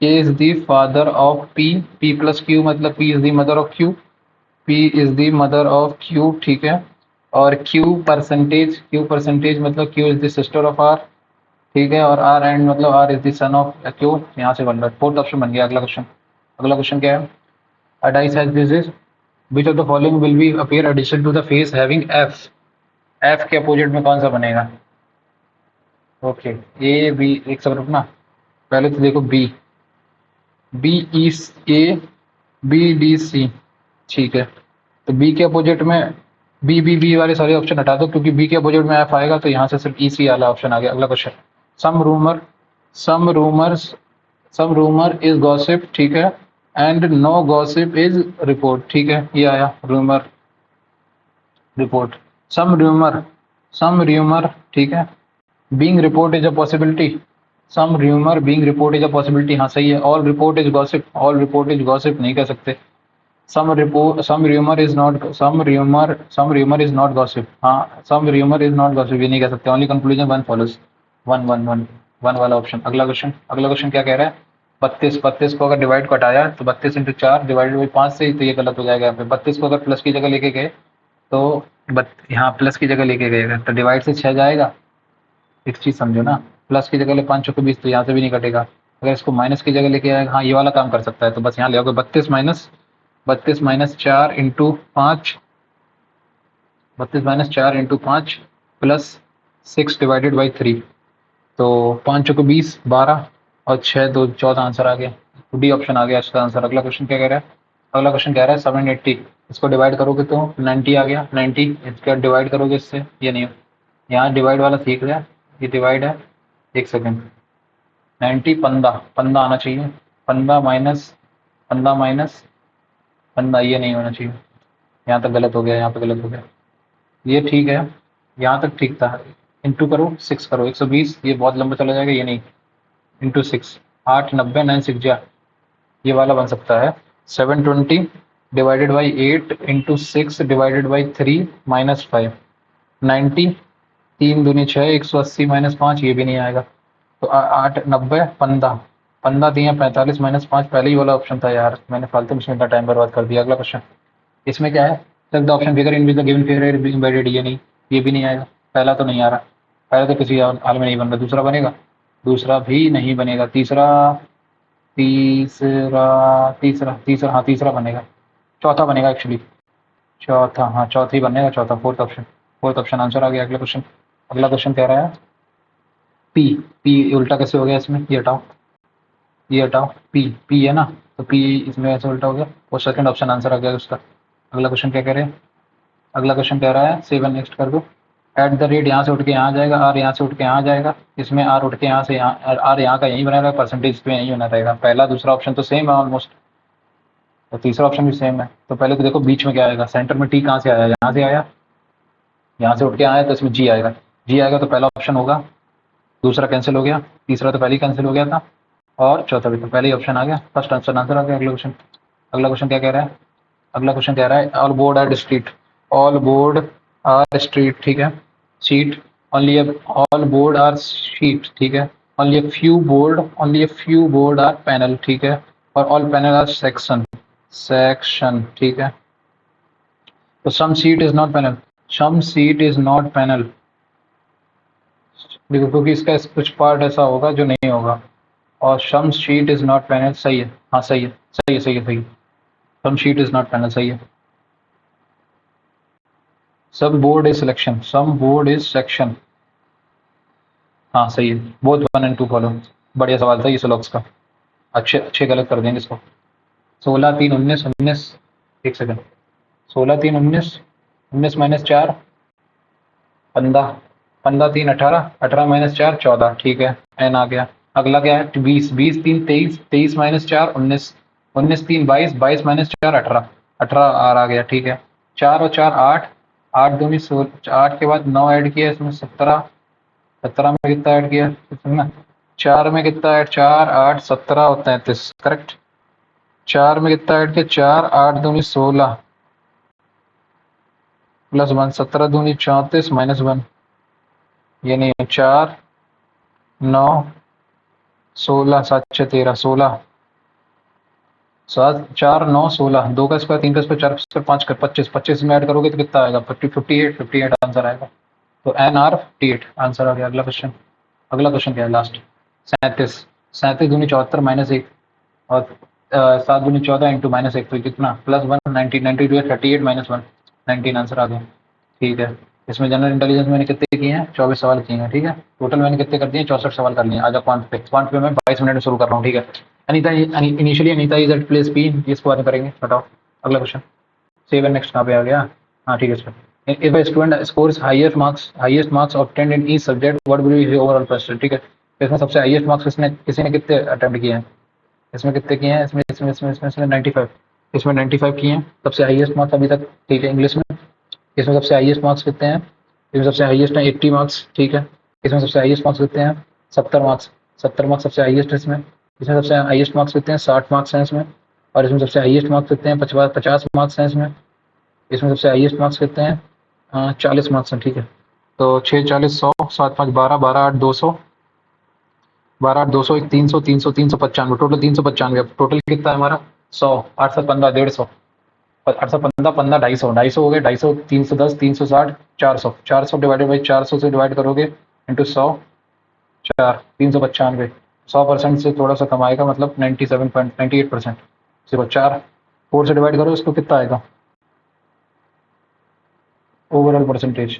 K is the father of P, P plus Q मतलब P is the mother of Q, P is the mother of Q, ठीक है। और Q percentage मतलब Q is the sister of are, ठीक है। और R and मतलब R is the son of Q, यहाँ से बन रहा है। फोर्थ ऑप्शन बन गया। अगला क्वेश्चन, अगला क्वेश्चन क्या है, a dice has this is which of the following will be appear addition to the face having f, f के अपोजिट में कौन सा बनेगा। ओके ए बी, एक सब रुकना, पहले तो देखो B, B E A B D C, ठीक है। तो बी के अपोजिट में बी वाले सारे ऑप्शन हटा दो, क्योंकि बी के अपोजिट में एफ आएगा, तो यहाँ से सिर्फ ई सी वाला ऑप्शन आ गया। अगला question, some rumour some rumours some rumour is gossip, ठीक है। And no gossip is report, ठीक है। ये आया रूमर रिपोर्ट, सम रूमर, ठीक है। Being report is a possibility, some rumour being report is a possibility, हाँ सही है। All report is gossip, all report is gossip नहीं कह सकते। Some rumour is not, some rumour is not gossip, हाँ some rumour is not gossip ये नहीं कह सकते। Only conclusion one follows, one वाला ऑप्शन। अगला क्वेश्चन क्या कह रहा है, 32 को अगर डिवाइड को हटाया तो 32 इंटू 4 डिवाइड बाई 5 से, तो ये गलत हो जाएगा। यहाँ पे 32 को अगर प्लस की जगह लेके गए तो यहाँ प्लस की जगह लेके गए तो डिवाइड से 6 जाएगा। एक चीज समझो ना, प्लस की जगह ले 5 चौके 20, तो यहाँ से भी नहीं कटेगा। अगर इसको माइनस की जगह लेके आएगा, हाँ ये वाला काम कर सकता है, तो बस यहाँ ले आओगे 32 minus 4 into 5, 32 minus 4 into 5 plus 6 divided by 3, तो 5 चौके 20, 12 और 6 2 14 आंसर आ गया। डी ऑप्शन आ गया इसका आंसर। अगला क्वेश्चन क्या कह रहा है, अगला क्वेश्चन कह रहा है 780, इसको डिवाइड करोगे तो 90 आ गया, 90 इसका डिवाइड करोगे इससे, ये नहीं, यहाँ डिवाइड वाला सीख गया, ये डिवाइड है, एक सेकेंड, 90 पंदा, पंदा आना चाहिए, पंदा माइनस, पंदा माइनस पंदा, ये नहीं होना चाहिए, यहाँ तक गलत हो गया, यहाँ पे गलत हो गया, ये ठीक है, यहाँ तक ठीक था, इंटू करो 6 करो 120, ये बहुत लंबा चला जाएगा, ये नहीं, इंटू 6, 8 90 9 6 जा, ये वाला बन सकता है 720 divided by 8 into 6 divided by 3 minus 5, 90, 3 दूनी 6, 180 माइनस 5, ये भी नहीं आएगा, तो 8 90 15, 15 दिए 45 माइनस 5, पहले ही वाला ऑप्शन था यार, मैंने फालतू में इसमें इतना टाइम बर्बाद कर दिया। अगला क्वेश्चन, इसमें क्या है, check the option figure in which the given figure is embedded, ये नहीं, ये भी नहीं आएगा, पहला तो नहीं आ रहा, पहला तो किसी हाल में नहीं बन रहा, दूसरा बनेगा, दूसरा भी नहीं बनेगा, तीसरा, तीसरा, तीसरा, तीसरा, हाँ तीसरा बनेगा, चौथा बनेगा एक्चुअली, चौथा, हाँ चौथा ही बनेगा, चौथा, fourth option, fourth option answer आ गया। अगला क्वेश्चन, अगला क्वेश्चन कह रहा है पी, पी उल्टा कैसे हो गया इसमें, ये हटाओ, ये हटाओ, पी, पी है ना, तो पी इसमें ऐसे उल्टा हो गया, और सेकंड ऑप्शन आंसर आ गया उसका। अगला क्वेश्चन क्या कह रहे हैं, अगला क्वेश्चन कह रहा है 7 नेक्स्ट कर दो, एट द रेट यहाँ से उठ के यहाँ जाएगा, आर यहाँ से उठ के यहाँ जाएगा, इसमें आर उठ के यहाँ से यहाँ, आर यहाँ का यहीं बना रहेगा, परसेंटेज पे यहीं बना रहेगा, पहला दूसरा ऑप्शन तो सेम है ऑलमोस्ट, तो तीसरा ऑप्शन भी सेम है, तो पहले तो देखो बीच में क्या आएगा, सेंटर में टी कहाँ से आया, यहाँ से आया, यहाँ से उठ के आया, तो इसमें जी आएगा, जी आएगा तो पहला ऑप्शन होगा, दूसरा कैंसिल हो गया, तीसरा तो पहले ही कैंसिल हो गया था, और चौथा भी तो पहले ही ऑप्शन आ गया, फर्स्ट आंसर आंसर आ गया। अगला क्वेश्चन, अगला क्वेश्चन क्या कह रहा है, अगला क्वेश्चन कह रहा है all board are street, all board are street, ठीक है, sheet, only all board are sheet, ठीक है, only a few board, only a few board are panel, ठीक है, और all panel are section, section, ठीक है, तो some sheet is not panel, some sheet is not panel, देखो क्योंकि इसका कुछ पार्ट ऐसा होगा जो नहीं होगा, और सम शीट इज नॉट पैनल, सही है, हाँ सही है, सही है, सही है, सही है, some sheet is not panel, सही है, sub board is selection, some board is section, हाँ सही है, बोथ 1 एंड 2 फॉलो, बढ़िया सवाल था ये सोलॉक्स का, अच्छे अच्छे गलत कर देंगे इसको, 16 3 19 19, एक सेकंड, 16 3 19, 19 माइनस 4 15, 15 3 18, 18 माइनस 4 14, ठीक है, एन आ गया। अगला क्या है 20, 20 3 23, 23 माइनस 4 19, 19 3 22, 22 माइनस 4 18, 18 आर आ गया, ठीक है, 4 और 4 8, 8 दूनी 16, 8 के बाद 9 ऐड किया इसमें 17, 17 में कितना ऐड किया इसमें, 4 में कितना ऐड, 4 8 17 और 33, करेक्ट, 4 में कितना ऐड किया, 4 8 दूनी 16 प्लस 1, 17 दूनी 34 माइनस 1, ये नहीं है, 4 9 16 7 6 13 16, 7 4 9 16, 2 का स्क्वायर 3 का स्क्वायर 4 का स्क्वायर 5 का 25, 25 में ऐड करोगे तो कितना आएगा, 58, 58 आंसर आएगा, तो एन आर 58 आंसर आ गया। अगला क्वेश्चन, अगला क्वेश्चन क्या है लास्ट, 37, 37 दूनी 74 माइनस 1, और 7 दूनी 14 इंटू माइनस 1, तो कितना प्लस 1 19, 92 38 माइनस 1, 19 आंसर आ गया, ठीक है, इसमें जनरल इंटेलिजेंस मैंने कितने किए हैं, 24 सवाल किए हैं, ठीक है, टोटल मैंने कितने कर दिए, 64 सवाल कर लिए। आजा क्वांट पे, क्वांट पे मैं 22 मिनट में शुरू कर रहा हूँ, ठीक है। Anita, initially Anita is at place P, इसको बारे में करेंगे, बताओ। अगला क्वेश्चन, सेवन नेक्स्ट कहाँ पे आ गया, हाँ ठीक है sir. If a student scores highest marks obtained in each subject, what will be his overall percentage, ठीक है, तो इसमें सबसे हाईएस्ट मार्क्स किसने, किसी ने कितने अटेम्प्ट किए हैं, इसमें कितने किए हैं, इसमें इसमें इसमें इसमें इसमें 95, इसमें 95 किए हैं, सबसे हाईएस्ट मार्क्स अभी तक, ठीक है, इंग्लिश में इसमें सबसे हाईएस्ट मार्क्स कितने हैं, इसमें सबसे हाईएस्ट है 80 मार्क्स, ठीक है, इसमें सबसे हाईएस्ट मार्क्स कितने हैं 70 मार्क्स, 70 मार्क्स सबसे हाईएस्ट है इसमें, इसमें सबसे हाईएस्ट मार्क्स कितने हैं 60 मार्क्स हैं इसमें, और इसमें सबसे हाईएस्ट मार्क्स कितने हैं 50 मार्क्स हैं इसमें, इसमें सबसे हाईएस्ट मार्क्स कितने हैं 40 मार्क्स हैं, ठीक है, तो 6 40 100 7 5 12 12 8 200, 12 8 200 1 300 300 395, टोटल 395, अब टोटल कितना है हमारा 100, 8 7 15 150, 8 7 15 15 250, 250 हो गए, 250 310 360 400, 400 डिवाइडेड बाई 400 से डिवाइड करोगे इंटू 100 4 395, 100% से थोड़ा सा कम आएगा, मतलब 97.98%, सिर्फ 4 4 से डिवाइड करो इसको, कितना आएगा ओवरऑल परसेंटेज,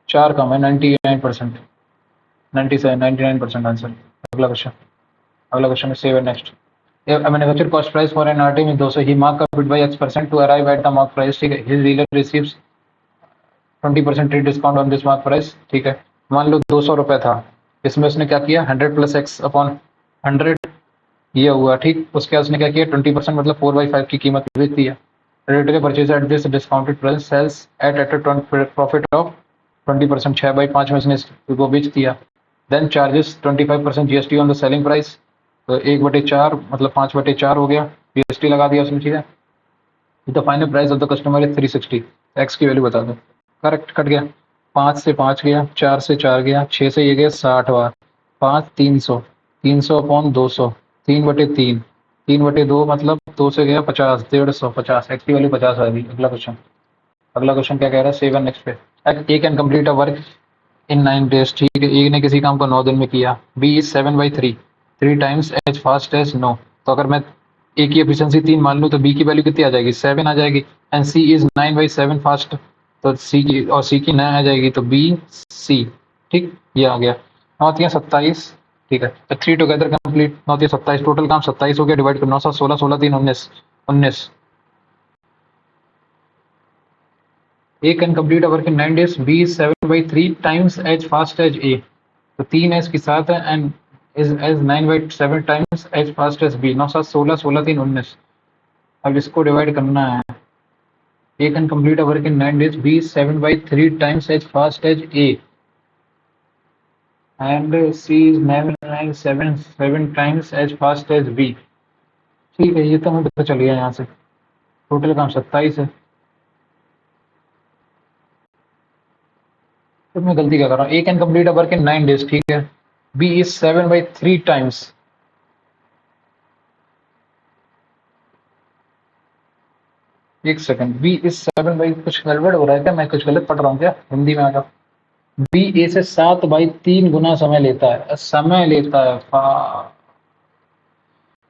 4 कम है 99%, 97 99% आंसर। अगला क्वेश्चन, अगला क्वेश्चन है 7 next, manufacture cost price for an article में 200, he mark up it by X% to arrive at the mark price, ठीक है। His dealer receives 20% trade discount on this mark price, ठीक है। मान लो 200 रुपये था, इसमें उसने क्या किया 100 प्लस एक्स अपॉन 100 ये हुआ, ठीक। उसके बाद उसने क्या किया 20% मतलब 4/5 की कीमत बेच दिया। Retailer purchase at this discounted price sales at profit of 20%, 6/5 में उसने इसको बेच दिया। Then charges 25% GST on the selling price, तो 1/4 मतलब 5/4 हो गया, जीएसटी लगा दिया उसने, ठीक है। The final price of the customer is 360, x की वैल्यू बता दो। करेक्ट, कट गया। 5 से 5 गया, 4 से 4 गया, 6 से ये गया 60 बार, 5 300, 300 अपॉन 200, 3/3, 3/2 मतलब 2 से गया 50, 150, 50, एक्स की वैल्यू 50 आ गई। अगला क्वेश्चन, अगला क्वेश्चन क्या कह रहा है 7 नेक्स्ट पे। A can complete a work in 9 days, ठीक है। ए ने किसी काम को 9 दिन में किया। B is 7/3, 3 times as fast as no. तो अगर मैं ए की एफिशिएंसी 3 मान लूँ तो बी की वैल्यू कितनी आ जाएगी 7 आ जाएगी। एंड सी इज 9/7 फास्ट, तो सी की और सी की 9 आ जाएगी, तो बी सी, ठीक। ये आ गया 9 27, ठीक है। तो 3 टुगेदर कंप्लीट 9 27, टोटल काम 27 हो गया। डिवाइड कर 9 7 16, 16 3 19, 19। A can complete a work in 9 days. B is 7/3 times as fast as A. तो 3 एस के साथ है and is as 9/7 times as fast as B. 9 7 16, 16 3 19। अब इसको डिवाइड करना है। A can complete a work in 9 days. B is 7/3 times as fast as A and C is 9/7 times as fast as B। ठीक है, ये तो हमें पता चल गया यहाँ से। टोटल काम 27 है। तो मैं गलती क्या कर रहा हूँ, A can complete a work in 9 days, ठीक है। B is 7/3 times, एक सेकंड, बी इज 7/, कुछ गड़बड़ हो रहा है क्या, मैं कुछ गलत पढ़ रहा हूँ क्या, हिंदी में आ जाओ। बी ए से 7/3 गुना समय लेता है, समय लेता है।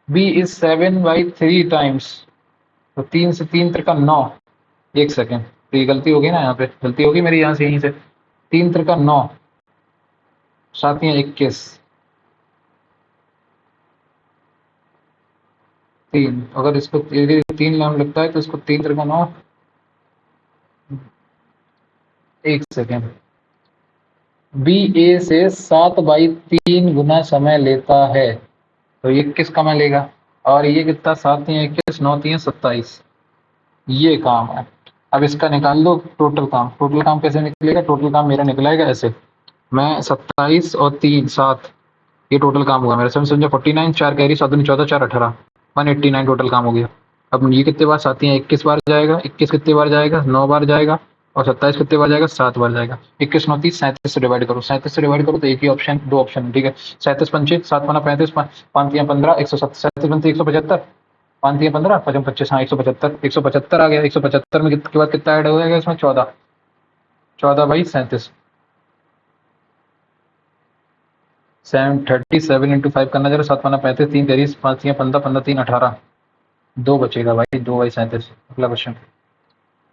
बी इज 7/3 टाइम्स, तो 3 से 3 त्रिका 9, एक सेकंड, तो ये गलती होगी ना, यहाँ पे गलती होगी मेरी, यहाँ से यहीं से 3 त्रिका 9, 7 21, 3, अगर इसको 3 नाम लगता है तो इसको 3 त्रिका 9, एक सेकेंड, बी ए से 7/3 गुना समय लेता है, तो ये 21 का मैं लेगा। और ये कितना 7 21, 9 27, ये काम है। अब इसका निकाल दो टोटल काम। टोटल काम कैसे निकलेगा, टोटल काम मेरा निकलेगा ऐसे, मैं 27 और 3 7, ये टोटल काम होगा मेरा, समझो 49, 4 कैरी 7 दूनी 14, 4 18, 189 टोटल काम हो गया। अब ये कितने बार 7 21 बार जाएगा, 21 कितने बार जाएगा 9 बार जाएगा, और 27 कितने बार जाएगा 7 बार जाएगा। 21 9 30, 37 से डिवाइड करो, 37 से डिवाइड करो तो एक ही ऑप्शन, दो ऑप्शन, ठीक है। 37 पंचे 7 5 35, 5 3 15, 137 बनते 175, 5 3 15 5 25, हाँ 175, 175 आ गया। 175 में के बाद कितना ऐड हो जाएगा इसमें 14, 14/37, 37 इंटू 5 करना जरा, 7 5 35, 3 30, 5 3 15, 15 3 18, 2 बचेगा भाई, 2/37। अगला क्वेश्चन,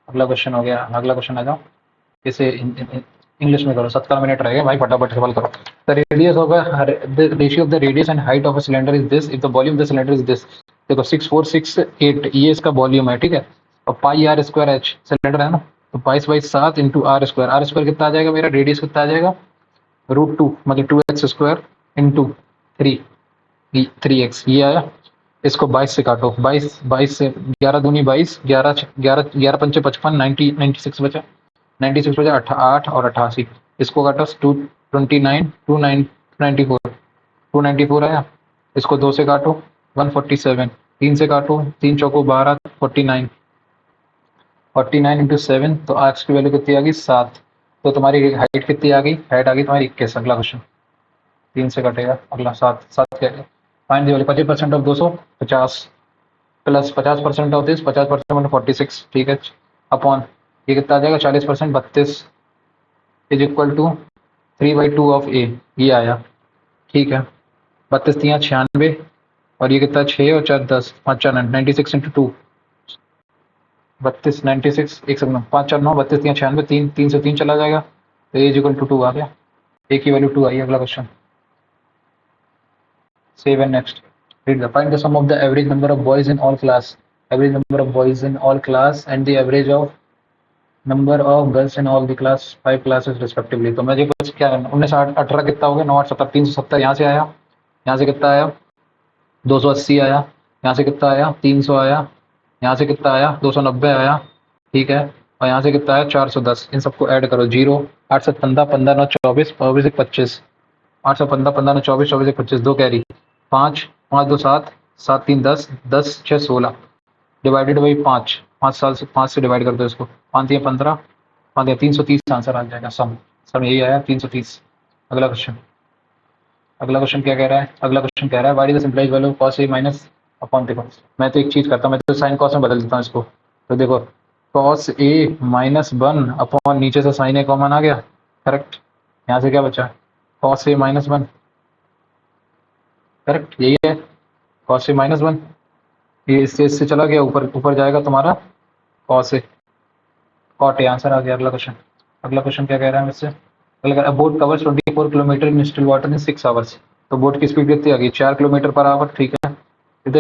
अगला क्वेश्चन हो गया। अगला क्वेश्चन आ जाओ, इसे इंग्लिश में करो, 17 मिनट रहेगा भाई, फटाफट सवाल करो। The radius of the ratio of the radius and height of a cylinder is this if the volume of the cylinder is this. देखो 6468 ये इसका वॉल्यूम है, ठीक है। और pi are square h cylinder है ना, तो 22/7 into r square, r square कितना आ जाएगा मेरा, रेडियस कितना आ जाएगा √2 मतलब 2x स्क्वायर इंटू 3x, ये आया। इसको 22 से काटो, 22 22 से 11 दूनी 22, 11 11 11 पंचे 55, 96 बचा, 96 बचा, 8 और 88, इसको काटो 229, 294, 294 आया। इसको 2 से काटो 147, 3 से काटो, 3 चौको 12, 49, 49 इंटू 7, तो एक्स की वैल्यू कितनी आ गई 7। तो तुम्हारी हाइट कितनी आ गई, हाइट आ गई तुम्हारी 21। अगला क्वेश्चन, 3 से कटेगा, अगला 7 7 क्या है, find the value 25% of 250 plus 50% of this, 50% 46, ठीक है, अपॉन ये कितना आ जाएगा 40% 32 इज इक्वल टू 3/2 ऑफ ए, ये आया, ठीक है। 32 3 96, और ये कितना 6 और 4 10, 5 4 96 इंटू 2, 32 96, एक सेकंड, 5 4 9, 32 3 96, 3 3 से 3 चला जाएगा, तो ए इज इक्वल टू 2 आ गया, ए की वैल्यू 2 आई। अगला question 7 next, Read the find the sum of the average number of boys in all class. Average number of boys in all class and the average of number of girls in all the class 5 classes respectively. तो मुझे कुछ क्या 19 18 कितना हो गया 9 8 70 370 यहाँ से आया, यहाँ से कितना आया 280 आया, यहाँ से कितना आया 300 आया, यहाँ से कितना आया 290 आया, ठीक है। और यहाँ से कितना आया 410। इन सबको ऐड करो। 0 8 7 15 15 9 24 24 1 25 8 से 15 15 9 24 24 1 25 2 कैरी 5 5 2 7 7 3 10 10 6 16 डिवाइडेड बाई 5 5 से डिवाइड कर दो इसको 5 3 15 5 330 आंसर आ जाएगा। सम सम यही आया 330। अगला क्वेश्चन क्या कह रहा है? अगला क्वेश्चन कह रहा है what is the simplified value of cos a minus upon. देखो मैं तो एक चीज करता हूँ, मैं तो साइन कॉस में बदल देता हूँ इसको। तो देखो cos a माइनस 1 अपॉन नीचे से साइन a कॉमन आ गया, करेक्ट। यहाँ से क्या बचा cos a माइनस 1, करेक्ट यही है cos a माइनस 1। ये इससे चला गया ऊपर, ऊपर जाएगा तुम्हारा cos a cot a। Answer आ गया। अगला क्वेश्चन क्या कह रहा है मुझसे? अगला boat covers 24 kilometre in still water in 6 hours. तो बोट की स्पीड कितनी आ गई 4 किलोमीटर पर आवर, ठीक है। If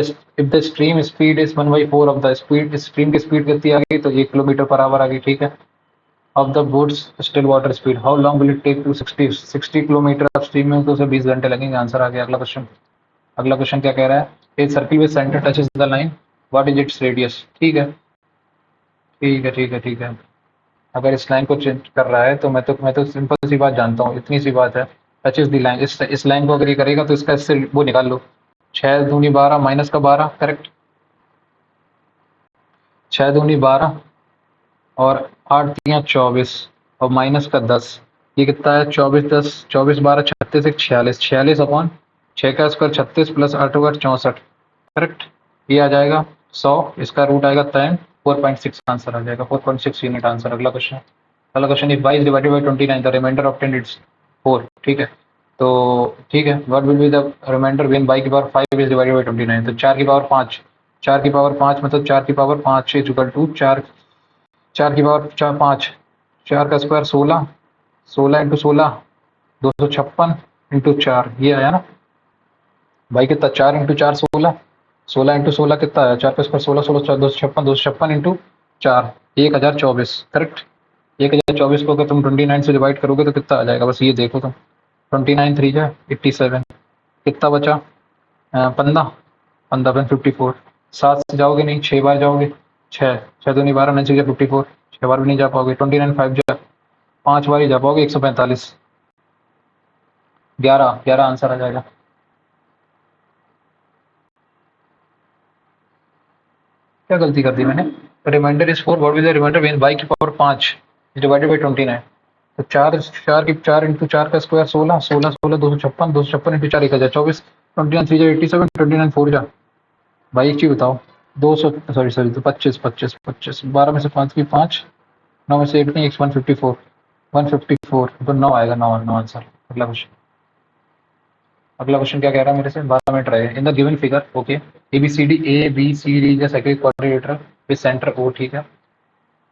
the stream speed is 1/4 of the speed, stream की स्पीड कितनी आ गई तो 1 किलोमीटर पर आवर आ गई, ठीक है। Of the boats still water speed how long will it take to 60 kilometre of stream में, तो उसे 20 घंटे लगेंगे। आंसर आ गया। अगला क्वेश्चन क्या कह रहा है? A circle with centre touches the line, what is its radius. ठीक है। अगर इस लाइन को चेंज कर रहा है तो मैं तो सिंपल सी बात जानता हूँ, इतनी सी बात है। टचेस द लाइन, इस लाइन को अगर ये करेगा तो इसका इससे वो निकाल लो। 6 दूनी 12 माइनस का 12, करेक्ट। 6 दूनी 12 और 8 तियाँ 24 और माइनस का 10। ये कितना है 24 10 24 12 36 1 46 46 अपॉन 6 का स्क्वायर 36 प्लस 8 होगा 64, करेक्ट। ये आ जाएगा 100, इसका रूट आएगा 10 4.6 आंसर आ जाएगा। 4.6 यूनिट आंसर। अगला question if y is divided by 29 the reminder of 10 it's 4, ठीक है। तो ठीक है what will be the reminder when y की पावर 5 इज डिवाइडेड बाय 29। तो 4 की पावर 5, 4 की पावर 5 मतलब 4 की पावर 5 इज इक्वल टू 4 4 की पावर 4 5 4 का स्क्वायर 16 16 इंटू 16 256 इंटू 4, ये आया ना भाई कितना 4 इंटू 4 16 16 इंटू 16 कितना आया 4 का स्क्वायर 16 16 256 इंटू 4 1024, करेक्ट। 1024 को अगर तुम 29 से डिवाइड करोगे तो कितना आ जाएगा, बस ये देखो तुम। 29 3 जा 87, कितना बचा 15 15 54। 7 से जाओगे नहीं, 6 बार जाओगे, 6 6 दूनी 12 9 से 54, 6 बार भी नहीं जा पाओगे। 29 5 जा 5 बार ही जा पाओगे 145, 11 आंसर आ जाएगा। क्या गलती कर दी मैंने? Reminder is 4, what is the reminder when y की पावर 5 डिवाइडेड बाय 29। तो 4 इंटू 4 का स्क्वायर 16 16 16 256 256 इंटू 4 1024, 29 3 जा 87, 29 4 जा भाई एक चीज बताओ 200 सॉरी तो 25 25 25 12 में से 5 की 5 9 में से 8 नहीं 154 154 तो 9 आएगा। 9 आंसर। अगला क्वेश्चन क्या कह रहा है मेरे से? 12 मिनट रहे। In the given figure okay ABCD is a cyclic quadrilateral with centre O, ठीक है।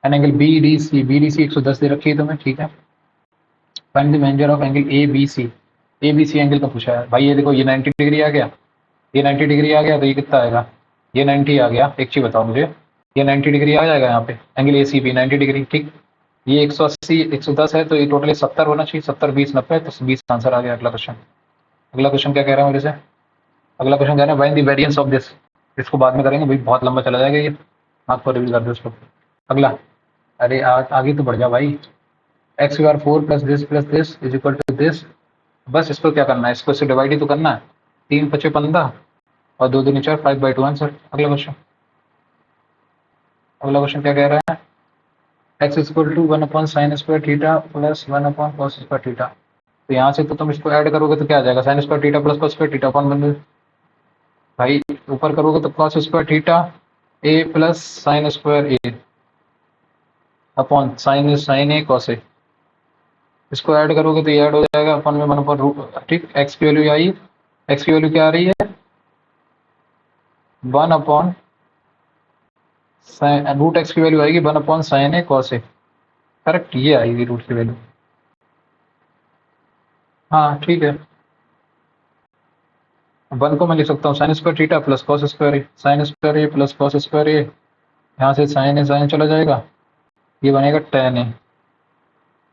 एंड एंगल BDC 110 दे रखी है तुम्हें, ठीक है। Find the measure of angle ABC angle का पूछा है भाई। ये देखो ये 90 डिग्री आ गया, ये 90 डिग्री आ गया तो ये कितना आएगा ये 90 आ गया। एक चीज बताओ मुझे, ये 90 डिग्री आ जाएगा यहाँ पे एंगल ACB 90 डिग्री, ठीक। ये 180 110 है तो ये टोटली 70 होना चाहिए। 70 20 90 तो 20 आंसर आ गया। अगला क्वेश्चन क्या कह रहा है मेरे से? अगला क्वेश्चन कह रहा है find the variance of this. इसको बाद में करेंगे भाई, बहुत लंबा चला जाएगा ये, आप को रिवील कर दो इसको। अगला अरे आगे तो बढ़ जा भाई। एक्स की power 4 plus this is equal to this. बस इसको क्या करना है, इसको इससे डिवाइड ही तो करना है। 3 5 15 और 2 दूनी 4 5/2 आंसर। अगला क्वेश्चन क्या कह रहा है? X is equal to 1 sin square theta plus 1 cos square theta. तो यहाँ से तो तुम इसको ऐड करोगे तो क्या आ जाएगा sin square theta plus cos square theta upon 1 भाई ऊपर करोगे तो cos square theta a plus sin square a upon sin a cos a। इसको ऐड करोगे तो ये ऐड हो जाएगा अपन में 1 रूट, ठीक। एक्स की वैल्यू आई, एक्स की वैल्यू क्या आ रही है 1 अपॉन रूट एक्स की वैल्यू आएगी 1 upon sin a cos a, correct. ये आएगी रूट की वैल्यू। हाँ ठीक है। वन को मैं लिख सकता हूँ sine square theta plus cos square A, sine square A plus cos square A, यहाँ से साइन ए साइन चला जाएगा, ये बनेगा tan A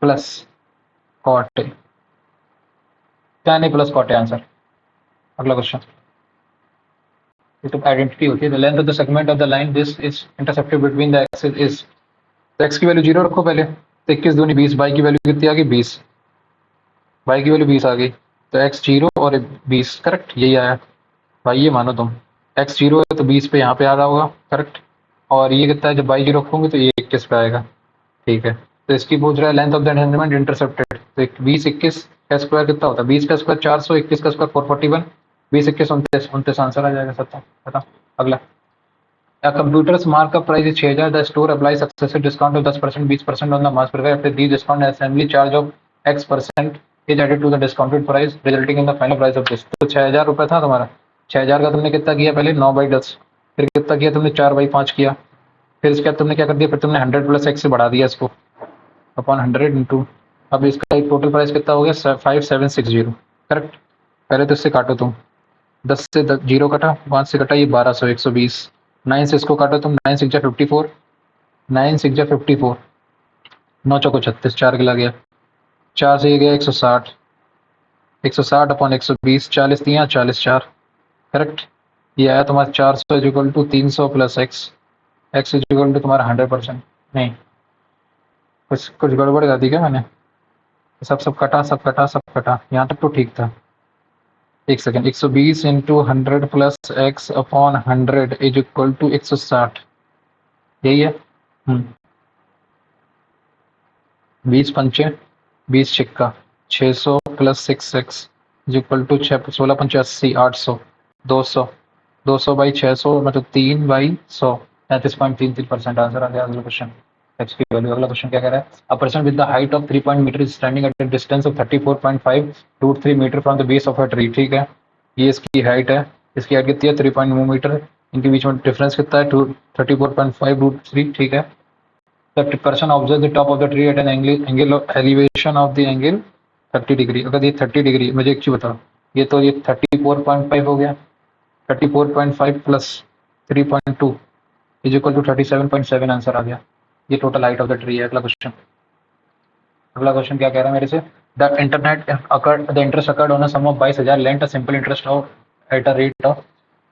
plus cot A, tan A plus cot A answer. अगला क्वेश्चन, ये तो आइडेंटिटी होती है। The length of the segment of the line this is intercepted between the axis is, तो एक्स की वैल्यू 0 रखो पहले, तो 21 दूनी 20, वाई की वैल्यू कितनी आ गई 20, वाई की वैल्यू 20 आ गई, तो एक्स 0 और 20 करेक्ट, यही आया भाई, ये मानो तुम एक्स 0 है तो 20 पे यहाँ पे आ रहा होगा करेक्ट, और ये कितना है जब वाई 0 रखोगे तो ये 21 पे आएगा, ठीक है। तो इसकी पूछ रहा है length of the segment intercepted, तो 20 21 का स्क्वायर कितना होता है, 20 का स्क्वायर 400, 21 का स्क्वायर 441, 20 21 29 29 आंसर आ जाएगा 7। बता अगला, A computer's markup price is 6000. The store applies successive discount of 10%, 20% on the mass product. After these discount, assembly charge of X% is added to the discounted price, resulting in the final price of this. तो 6000 रुपये था तुम्हारा, 6000 का तुमने कितना किया पहले 9/10, फिर कितना किया तुमने 4/5 किया, फिर इसके बाद तुमने क्या कर दिया, फिर तुमने 100 प्लस एक्स से बढ़ा दिया इसको अपॉन 100 इंटू, अब इसका टोटल प्राइस कितना हो गया 5760 करेक्ट। पहले तो इससे काटो तुम, 10 से 0 कटा, 5 से कटा ये 1200 120, 9 से इसको काटो तुम, 9 6 54, 9 6 54, 9 चौको 36, 4 गिला गया, 4 से ये गया 160, 160 अपॉन 120, 40 दिया 40 4 करेक्ट, ये आया तुम्हारा 400 is equal to 300 plus X, X is equal to तुम्हारा 100%, नहीं कुछ कुछ गड़बड़ कर दी क्या मैंने, सब कटा सब कटा सब कटा, यहाँ तक तो ठीक था। एक second, 120 into 100 plus X upon 100 is equal to 160, यही है। 20 पंचे 20 छिक्का 600 plus 6x is equal to 16 पंचे 80, 800, 200, 200 बाई 600 मतलब 3/100, 35.33% आंसर आ गया। अगला क्वेश्चन, एक्स की वैल्यू। अगला क्वेश्चन क्या कह रहा है, a person with the height of 3 metre is standing at a distance of 34.5 √3 metre from the base of a tree, ठीक है, ये इसकी हाइट है, इसकी हाइट कितनी है 3.2 मीटर, इनके बीच में डिफरेंस कितना है 34.5 √3, ठीक है। The person observes the top of the tree at an angle of elevation of the angle 30 degree, अगर ये 30 डिग्री, मुझे एक चीज बताओ, ये तो ये 34.5 हो गया, 34.5 plus 3.2 is equal to 37.7 answer आ गया, ये total height of the tree है। अगला क्वेश्चन, अगला क्वेश्चन क्या कह रहा है मेरे से, the interest accrued on a sum of 22,000 lent a simple interest of at a rate of,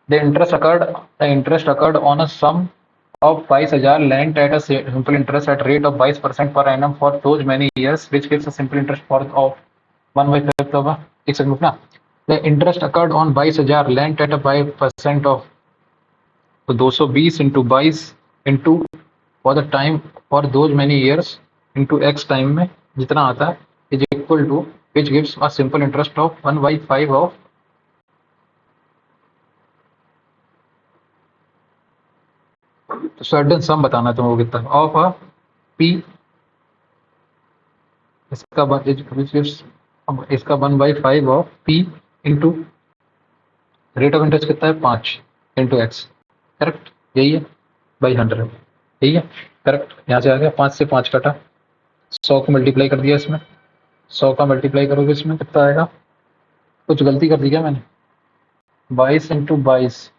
the interest accrued on a sum of 22,000 lent at a simple interest at rate of 22% per annum for those many years, which gives a simple interest for of 1/5 होगा। एक second रुकना, the interest occurred on 22,000 lent at a 5% of, तो 220 into 22 into for the time for those many years into x time में जितना आता है is equal to which gives a simple interest of 1/5 of, तो certain sum बताना तुम वो कितना ऑफ अ पी, इसका इसका 1/5 of P into rate of interest कितना है 5 इंटू एक्स, करेक्ट, यही है बाई 100, यही है करेक्ट। यहाँ से आ गया 5 से 5 कटा, 100 को मल्टीप्लाई कर दिया इसमें, 100 का मल्टीप्लाई करोगे इसमें कितना आएगा, कुछ गलती कर दी क्या मैंने, 22 इंटू 22,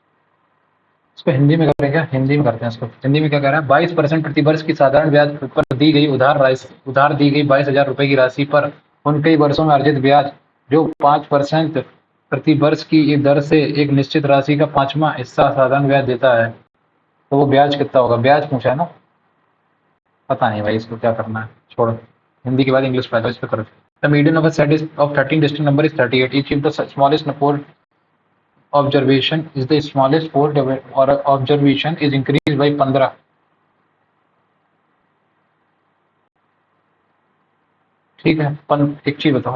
इसको हिंदी में करेंगे, हिंदी में करते हैं इसको, हिंदी में क्या कह रहा है, 22% प्रतिवर्ष की साधारण ब्याज पर दी गई उधार दी गई 22,000 रुपए की राशि पर उन कई वर्षों में अर्जित ब्याज जो 5% प्रतिवर्ष की दर से एक निश्चित राशि का 5वां हिस्सा साधारण ब्याज देता है, तो वो ब्याज कितना होगा, ब्याज पूछा है ना, पता नहीं भाई इसको क्या करना है, छोड़ो, हिंदी के बाद इंग्लिश पहले इस पर करो। The median of a set is of 13 distinct number is 38, each if the smallest four observation is the smallest four or observation is increased by 15, ठीक है। एक चीज बताओ,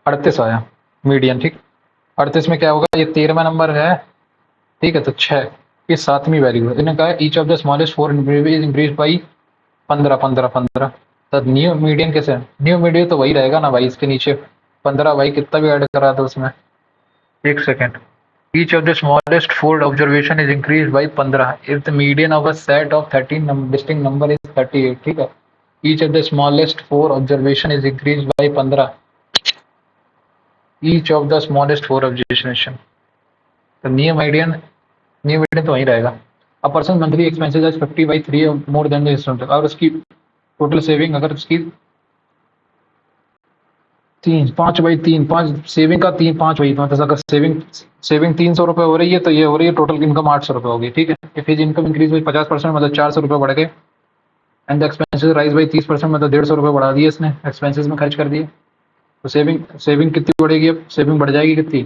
38 आया मीडियन, ठीक, 38 में क्या होगा, ये 13वां नंबर है, ठीक है, तो 6 ये 7वीं वैल्यू है, इन्होंने कहा each of the smallest four is increase by 15 15 15, तो न्यू मीडियन कैसे, न्यू मीडियन तो वही रहेगा ना भाई, इसके नीचे 15 भाई कितना भी ऐड करा दो उसमें, एक second, each of the smallest four observation is increased by 15 if the median of a set of 13 distinct number is 38, ठीक है, each of the smallest four observation is increased by 15, each of the smallest four of destination. तो near median तो वहीं रहेगा। A person monthly expenses as 50/3 more than the historical, और उसकी total saving अगर उसकी 5/3, 5 सेविंग का 5 वही, मतलब अगर सेविंग 300 रुपये हो रही है तो ये हो रही है टोटल इनकम 800 रुपये होगी, ठीक है। If his income increase by 50%, मतलब 400 रुपये बढ़ गए। And the expenses rise by 30%, मतलब 150 रुपये बढ़ा दिए इसने, एक्सपेंसेस में खर्च कर दिए। तो सेविंग कितनी बढ़ेगी, अब सेविंग बढ़ जाएगी कितनी,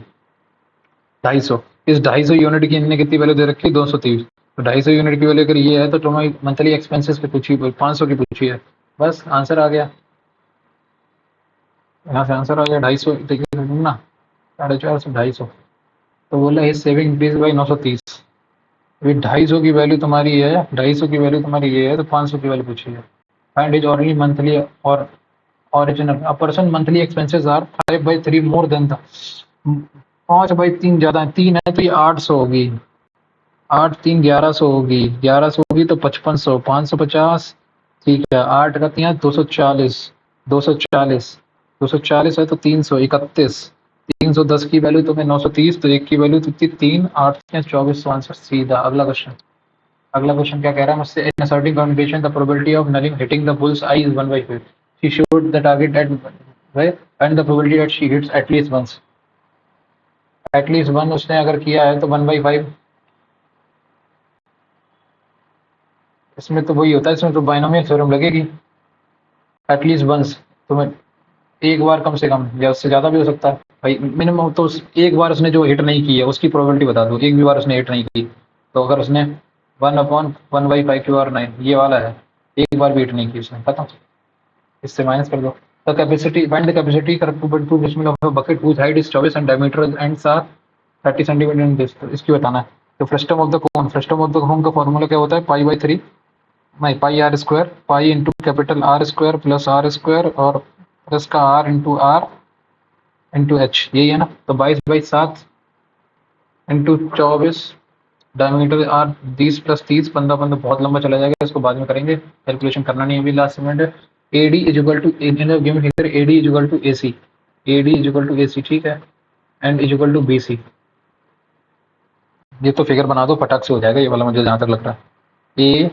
250। इस 250 यूनिट की इनने कितनी वैल्यू दे रखी है, 230। तो 250 यूनिट की वैल्यू अगर ये है तो तुम्हारी मंथली एक्सपेंसेस की पूछी, 500 की पूछी है। बस आंसर आ गया, यहाँ से आंसर आ गया 250। देखिए ना, 450 250, तो बोला ये सेविंग इंक्रीज बाई 930। अभी 250 की वैल्यू तुम्हारी है, 250 की वैल्यू तुम्हारी ये है, तो 500 की वैल्यू पूछी है। फाइंड इज ओनली मंथली और original. A person monthly expenses are 5/3 more than the, 5/3 ज्यादा है, 3 है तो ये 800 होगी, 8×3 1100 होगी, 1100 होगी तो 5500, 550, ठीक है। 8 का 3 240, 240, 240 है तो 331, 310 की वैल्यू तुम्हें 930, तो एक की वैल्यू तो 3, 8 24, आंसर सीधा। अगला क्वेश्चन, अगला क्वेश्चन क्या कह रहा है मुझसे, in shooting communication the probability of Nalini hitting the bull's eye is 1/5। She shot the target at and the probability that she hits at least once, at least one उसने अगर किया है तो 1/5। इसमें तो वही होता है, इसमें तो बाइनोमियल थ्योरम लगेगी। एटलीस्ट वंस, तुम्हें एक बार कम से कम, या उससे ज़्यादा भी हो सकता है भाई, मिनिमम तो एक बार उसने जो हिट नहीं की है उसकी प्रोबेबिलिटी बता दो, एक भी बार उसने हिट नहीं की। तो अगर उसने 1/1/5 ये वाला है, एक बार भी हिट नहीं की उसने, खत्म, इससे माइनस कर दो। The capacity, find the capacity to decimal of a bucket whose height is 24 and diameter ends are 30 centimetre in this, तो इसकी बताना है। तो frustum of the cone, frustum of the cone का फॉर्मूला क्या होता है, पाई/3, नहीं pi are square, pi into capital R square plus R square और प्लस का आर इंटू एच, यही है ना। तो 22/7 इंटू 24, डायमीटर आर 20 + 30, 15 बहुत लंबा चला जाएगा, इसको बाद में करेंगे, कैलकुलेशन करना नहीं है अभी, लास्ट मिनट है। AD is equal to given here, AD is equal to AC, AD is equal to AC, ठीक है, and is equal to BC। ये तो फिगर बना दो, फटाक से हो जाएगा ये वाला, मुझे जहाँ तक लग रहा है।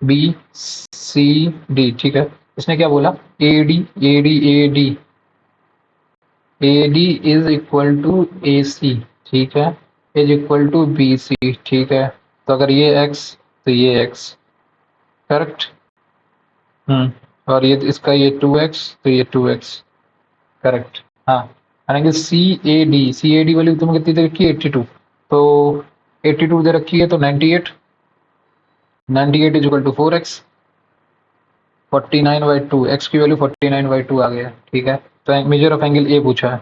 ABCD, ठीक है। इसने क्या बोला, AD is equal to AC, ठीक है, इज इक्वल टू BC, ठीक है। तो अगर ये X तो ये X, करेक्ट। और ये इसका ये 2X तो ये 2X, करेक्ट। हाँ, यानी कि CAD वाली तुम्हें कितनी दे रखी है, 82। तो 82 दे रखी है तो 98, 98 is equal to 4X, 49/2, X की वैल्यू 49/2 आ गया, ठीक है। तो मेजर ऑफ एंगल A पूछा है,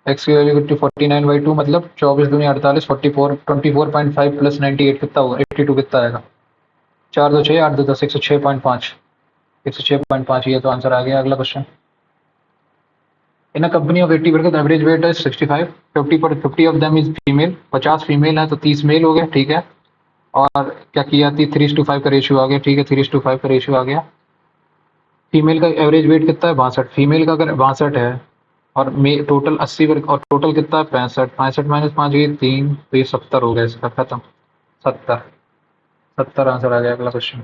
X की वैल्यू कितनी 49/2, मतलब 24 दूनी 48, 44, 24.5 प्लस 98 कितना होगा, 82 कितना आएगा, 4 2 6 8 2 10, 106.5, 106.5, ये तो आंसर आ गया। अगला question, in a company of 80 workers average weight है 65, 50 of them is female, 50 female है तो 30 मेल हो गया, ठीक है। और क्या किया थी, 3:5 का रेशियो आ गया, ठीक है, 3:5 का रेशियो आ गया। फीमेल का एवरेज वेट कितना है, 62, फीमेल का अगर 62 है और टोटल 80 वर्ग, और टोटल कितना है 65, 65 माइनस 5 ये 3, तो ये 70 हो गया, इसका खत्म, 70, 70 आंसर आ गया। अगला क्वेश्चन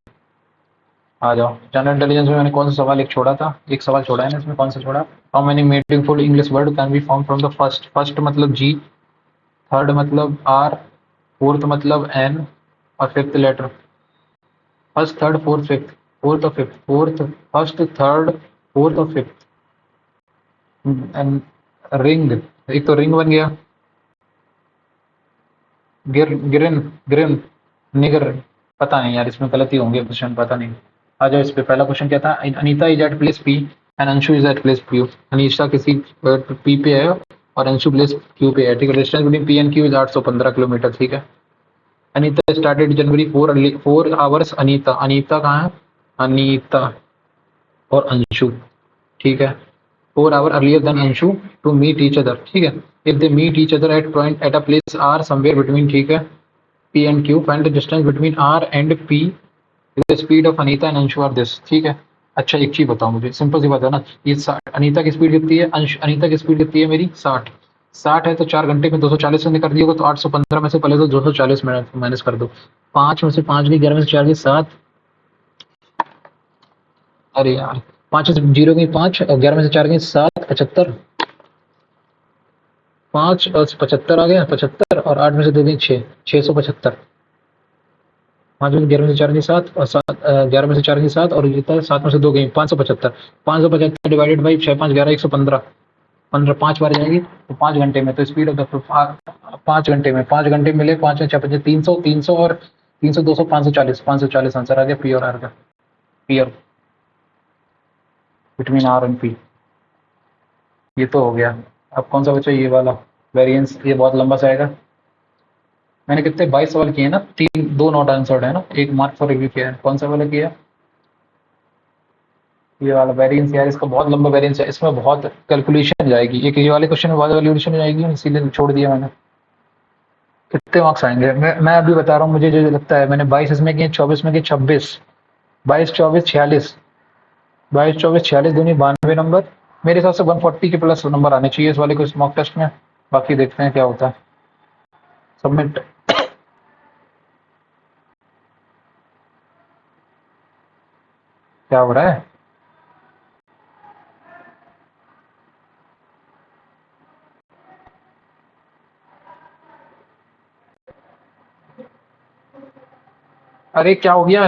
आ जाओ, जनरल इंटेलिजेंस में मैंने कौन सा सवाल एक छोड़ा था, एक सवाल छोड़ा है ना इसमें, कौन सा छोड़ा, how many meaningful English word can be form from the first, first मतलब G, थर्ड मतलब R, फोर्थ मतलब N, और fifth letter, first third fourth fifth, fourth और fifth, fourth first third fourth और फिफ्थ। रिंग, एक तो ring बन गया, गिरन गिरन, निगर, पता नहीं यार, इसमें गलती होंगे क्वेश्चन, पता नहीं। आ जाओ इस पे, पहला क्वेश्चन क्या था, Anita is at place P and Anshu is at place Q। Anisha किसी P पे है और अंशु प्लेस Q पे है, ठीक है। Distance between P and Q is 815 kilometre, ठीक है। Anita started January 4 hours, Anita, Anita कहाँ है, अनीता और अंशु, ठीक है, 4 hour earlier than Anshu to meet each other, ठीक है। If they meet each other at point at a place R somewhere between, ठीक है, P and Q, find the distance between R and P, the speed of Anita and Anshu are this, ठीक है। अच्छा एक चीज बताओ मुझे, सिंपल सी बात है ना, ये अनीता की स्पीड कितनी है, अंश अनीता की स्पीड कितनी है मेरी 60। 60 है तो 4 घंटे में 240 में कर दिया होगा, तो 815 में से पहले तो 240 मिनट माइनस कर दो। 5 में से 5 गई, 11 में से 4 गई 7। अरे यार, 5 में से 0 गई 5 और 11 में से 4 गई 7, 75। 5 और 75 आ गया 75, और 8 में से 2 गई 6, 675। 5 में से 11 में से 4 गई 7, और 11 में से 4 गई 7, और ये 7 में से 2 गई 575। 575 डिवाइडेड बाई 6 5 11 115। 15 5 बार जाएगी तो 5 घंटे में, तो स्पीड ऑफ द 5 घंटे में, 5 घंटे मिले, 5 में 6 300, 300 और 300 200 540, 540 आंसर आ गया पी और आर का। पी और बिटवीन आर एंड पी, ये तो हो गया। अब कौन सा बचा ये वाला वेरिएंस, ये बहुत लंबा सा आएगा। मैंने कितने 22 सवाल किए ना, 2 नॉट आंसर्ड है ना, एक मार्क फॉर रिव्यू किया है। कौन सा वाला किया, ये वाला वेरिएंस। यार इसका बहुत लंबा वेरिएंस है, इसमें बहुत कैलकुलेशन जाएगी, एक ये वाले क्वेश्चन में बहुत कैलकुलेशन जाएगी, इसीलिए छोड़ दिया मैंने। कितने मार्क्स आएंगे, मैं अभी बता रहा हूँ, मुझे जो लगता है, मैंने 22 इसमें किए, 24 में किए 26, 22 24 46, 22 24 46 दूनी 92 नंबर। मेरे हिसाब से 140 के प्लस नंबर आने चाहिए इस वाले को, मॉक टेस्ट में। बाकी देखते हैं क्या होता है। सबमिट। क्या हो रहा है, अरे क्या हो गया,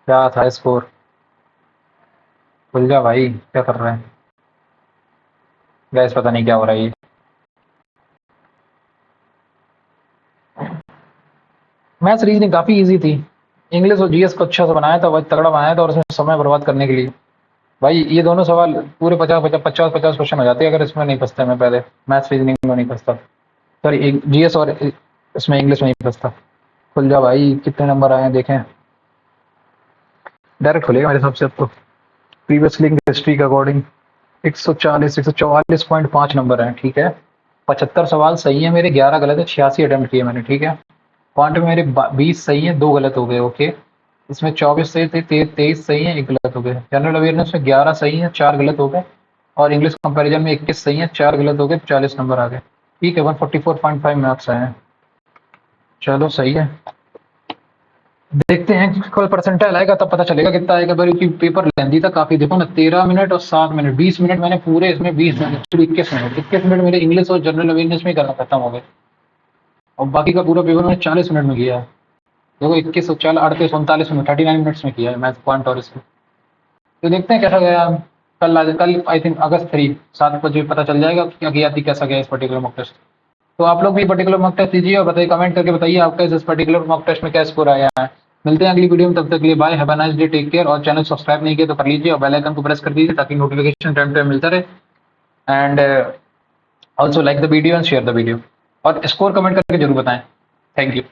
क्या था स्कोर, खुल जा भाई, क्या कर रहे हैं गैस, पता नहीं क्या हो रहा है ये। मैथ्स रीजनिंग काफी इजी थी, इंग्लिश और जीएस को अच्छा से बनाया था, वह तगड़ा बनाया था, और उसमें समय बर्बाद करने के लिए भाई ये दोनों सवाल पूरे 50 50 क्वेश्चन हो जाते हैं अगर इसमें नहीं फंसता मैं पहले, मैथ्स रीजनिंग में नहीं फंसता, सॉरी जीएस और इसमें इंग्लिश में नहीं फंसता। खुल जा भाई, कितने नंबर आए हैं देखें, डायरेक्ट खुलेगा मेरे हिसाब से अब तो। प्रीवियस लिंक हिस्ट्री के अकॉर्डिंग 144 नंबर है, ठीक है। 75 सवाल सही है मेरे, 11 गलत है, 86 अटेम्प्ट किए मैंने, ठीक है। क्वांट में मेरे 20 सही है, 2 गलत हो गए, ओके। इसमें 24 सही थे, 23 सही है, 1 गलत हो गए। जनरल अवेयरनेस में 11 सही है, 4 गलत हो गए, और इंग्लिश कंपैरिजन में 21 सही है, 4 गलत हो गए, 40 नंबर आ गए, ठीक है। 144.5 मार्क्स आए हैं, चलो सही है। देखते हैं कल परसेंटाइल आएगा तब पता चलेगा कितना आएगा, क्योंकि पेपर लेंदी था काफी। देखो ना, 13 मिनट और 7 मिनट, 20 मिनट मैंने पूरे इसमें, 20 मिनट एक्चुअली 21 मिनट मेरे इंग्लिश और जनरल अवेयरनेस में ही करना खत्म हो गए, और बाकी का पूरा पेपर मैंने 40 मिनट में किया है। देखो 21 40 38 39 मिनट, 39 मिनट्स में किया है मैथ क्वांट और इसमें। तो देखते हैं कैसा गया। कल आई थिंक अगस्त 3 7 बजे पता चल जाएगा क्या किया थी, कैसा गया इस पर्टिकुलर मॉक टेस्ट। तो आप लोग भी पर्टिकुलर मॉक टेस्ट दीजिए और बताइए, कमेंट करके बताइए आपका इस पर्टिकुलर मॉक टेस्ट में क्या स्कोर आया है। मिलते हैं अगली वीडियो में, तब तक के लिए bye, have a nice day, take care. और चैनल सब्सक्राइब नहीं किया तो कर लीजिए, और बेल आइकन को प्रेस कर दीजिए ताकि नोटिफिकेशन टाइम टाइम मिलता रहे। And also like the video and share the video, और स्कोर कमेंट करके जरूर बताएं। Thank you.